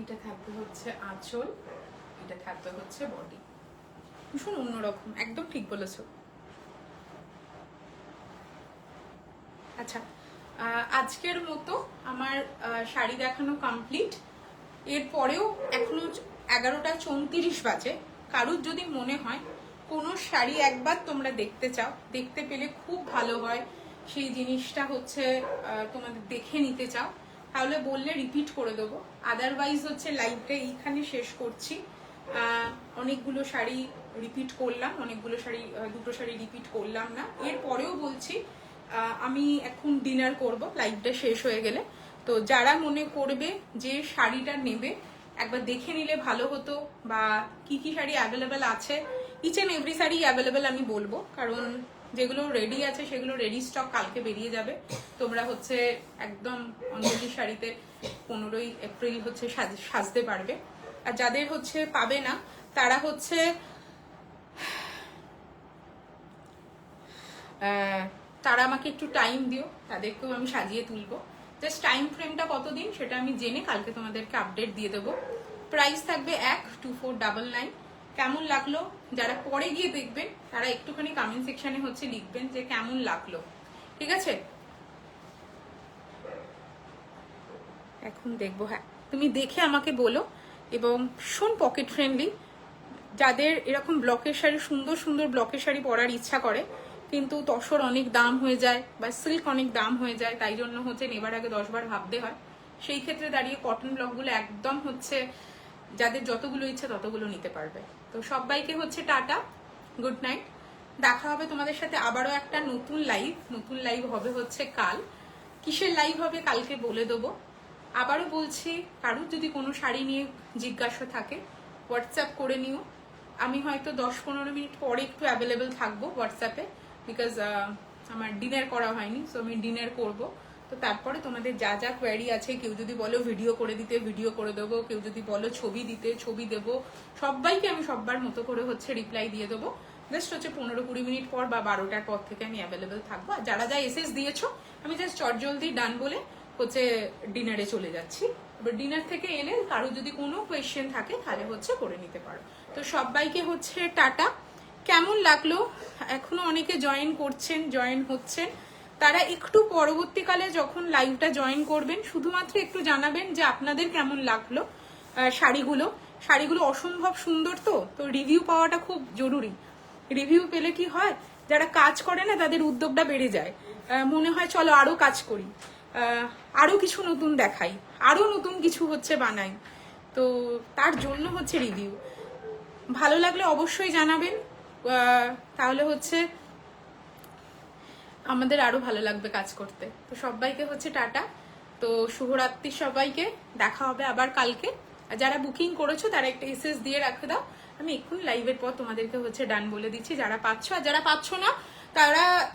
এটা থাকবে হচ্ছে আঁচল, এটা থাকবে হচ্ছে বডি, ভীষণ অন্যরকম, একদম ঠিক বলেছো। আচ্ছা, আজকের মতো আমার শাড়ি দেখানো কমপ্লিট। এরপরেও এখনো 11টা 34 বাজে। কারুর যদি মনে হয় কোনো শাড়ি একবার তোমরা দেখতে চাও, দেখতে পেলে খুব ভালো হয়, সেই জিনিসটা হচ্ছে তোমাদের দেখে নিতে চাও, তাহলে বললে রিপিট করে দেবো। আদারওয়াইজ হচ্ছে লাইভটা এইখানে শেষ করছি। অনেকগুলো শাড়ি রিপিট করলাম, অনেকগুলো শাড়ি, 2টো শাড়ি রিপিট করলাম না। এরপরেও বলছি আমি এখন ডিনার করব লাইভটা শেষ হয়ে গেলে। তো যারা মনে করবে যে শাড়িটা নেবে একবার দেখে নিলে ভালো হতো, বা কি কি শাড়ি অ্যাভেলেবেল আছে, each and every sari available আমি বলবো, কারণ যেগুলো রেডি আছে সেগুলো রেডি স্টক কালকে বেরিয়ে যাবে। তোমরা হচ্ছে একদম অঞ্জলি শাড়িতে 15ই এপ্রিল হচ্ছে সাজতে পারবে। আর যাদের হচ্ছে পাবে না তারা হচ্ছে তারা আমাকে একটু টাইম দিও, তাদেরকেও আমি সাজিয়ে তুলবো। জাস্ট টাইম ফ্রেমটা কতদিন সেটা আমি জেনে কালকে তোমাদেরকে আপডেট দিয়ে দেবো। প্রাইস থাকবে 12499। কেমন লাগলো যারা পরে গিয়ে দেখবেন তারা একটুখানি কমেন্ট সেকশনে হচ্ছে লিখবেন যে কেমন লাগলো, ঠিক আছে? এখন দেখবো, হ্যাঁ তুমি দেখে আমাকে বলো। এবং ভীষণ পকেট ফ্রেন্ডলি, যাদের এরকম ব্লকের শাড়ি, সুন্দর সুন্দর ব্লকের শাড়ি পরার ইচ্ছা করে কিন্তু তসর অনেক দাম হয়ে যায় বা সিল্ক অনেক দাম হয়ে যায়, তাই জন্য হচ্ছে নেবার আগে 10 বার ভাবতে হয়, সেই ক্ষেত্রে দাঁড়িয়ে কটন ব্লকগুলো একদম হচ্ছে যাদের যতগুলো ইচ্ছা ততগুলো নিতে পারবে। তো সবাইকে হচ্ছে টাটা, গুড নাইট। দেখা হবে তোমাদের সাথে আবারও একটা নতুন লাইভ হবে হচ্ছে কাল। কিসের লাইভ হবে কালকে বলে দেবো। আবারও বলছি, কারুর যদি কোনো শাড়ি নিয়ে জিজ্ঞাসা থাকে হোয়াটসঅ্যাপ করে নিও। আমি হয়তো 10-15 মিনিট পরে একটু অ্যাভেলেবেল থাকবো হোয়াটসঅ্যাপে, বিকজ আমার ডিনার করা হয়নি, সো আমি ডিনার করব। তো তারপরে তোমাদের যা যা কোয়ারি আছে, কেউ যদি বলো ভিডিও করে দিতে ভিডিও করে দেবো, কেউ যদি বলো ছবি দিতে ছবি দেবো, সবাইকে আমি সবার মতো করে হচ্ছে রিপ্লাই দিয়ে দেবো। জাস্ট হচ্ছে 15-20 মিনিট পর বা 12টার পর থেকে আমি অ্যাভেলেবেল থাকবো। আর যারা যা এসএস দিয়েছো আমি জাস্ট চটজলদি ডান বলে হচ্ছে ডিনারে চলে যাচ্ছি। এবার ডিনার থেকে এলে কারো যদি কোনো কোয়েশ্চেন থাকে তাহলে হচ্ছে করে নিতে পারো। তো সবাইকে হচ্ছে টাটা। কেমন লাগলো? এখনো অনেকে জয়েন হচ্ছেন, তারা একটু পরবর্তীকালে যখন লাইভটা জয়েন করবেন শুধুমাত্র একটু জানাবেন যে আপনাদের কেমন লাগলো শাড়িগুলো অসম্ভব সুন্দর। তো রিভিউ পাওয়াটা খুব জরুরি। রিভিউ পেলে কি হয়, যারা কাজ করে না তাদের উদ্যোগটা বেড়ে যায়, মনে হয় চলো আরো কাজ করি, আরো কিছু নতুন দেখাই, আরো নতুন কিছু হচ্ছে বানাই। তো তার জন্য হচ্ছে রিভিউ। ভালো লাগলে অবশ্যই জানাবেন, তাহলে হচ্ছে আমাদের আরো ভালো লাগবে কাজ করতে। তো সবাইকে হচ্ছে টাটা। তো শুভরাত্রি সবাইকে, দেখা হবে আবার কালকে। আর যারা বুকিং করেছো তারা একটা এসএস দিয়ে রাখে দাও, আমি এক্ষুনি লাইভের পর তোমাদেরকে হচ্ছে ডান বলে দিচ্ছি যারা পাচ্ছ। আর যারা পাচ্ছ না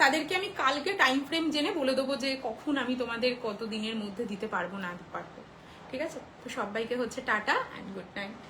তাদেরকে আমি কালকে টাইম ফ্রেম জেনে বলে দেবো যে কখন আমি তোমাদের কত দিনের মধ্যে দিতে পারবো না পারবো, ঠিক আছে? তো সবাইকে হচ্ছে টাটা অ্যান্ড গুড নাইট।